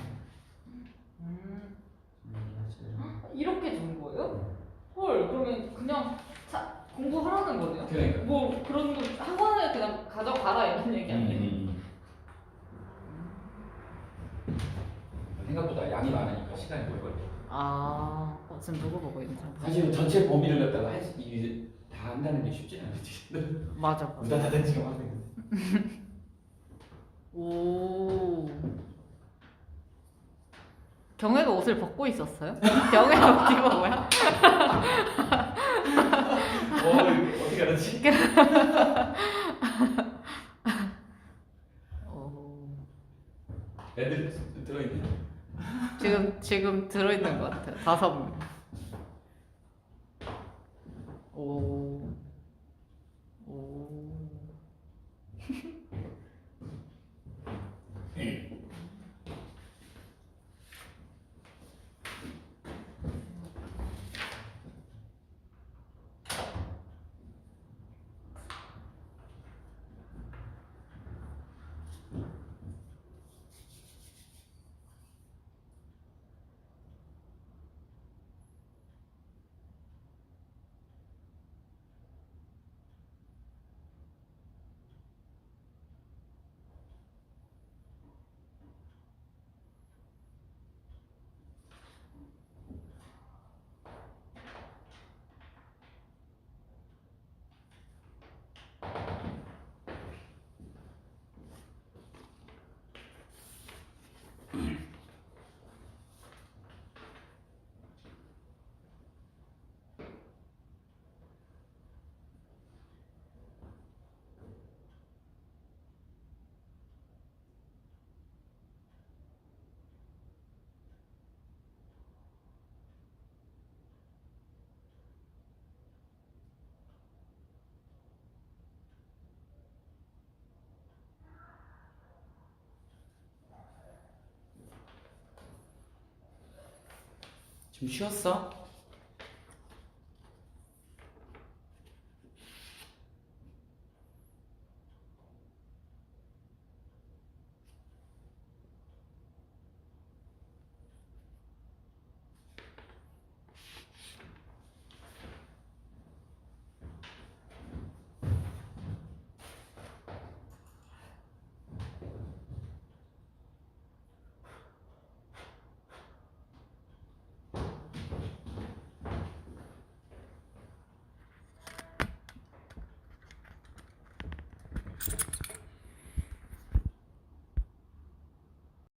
이렇게 준 거예요? 헐, 그러면 그냥 공부하라는 거네요? 그러니까 뭐 그런 거 학원에 그냥 가져가라 이런 얘기 아니에요? 생각보다 양이 많으니까 시간이 오래 걸려. 지금 누구 보고 있는 거야? 사실 전체 범위를 갖다가 이게 다 한다는 게 쉽지는 않지. 맞아. 우다다다 지금 하고 있는. 오. 경혜가 옷을 벗고 있었어요? 경혜가 어디가 뭐야? 어떻게 알았지? 애들 들어있네. 지금 들어있는 것 같아요. 5명. 오. 좀 쉬었어?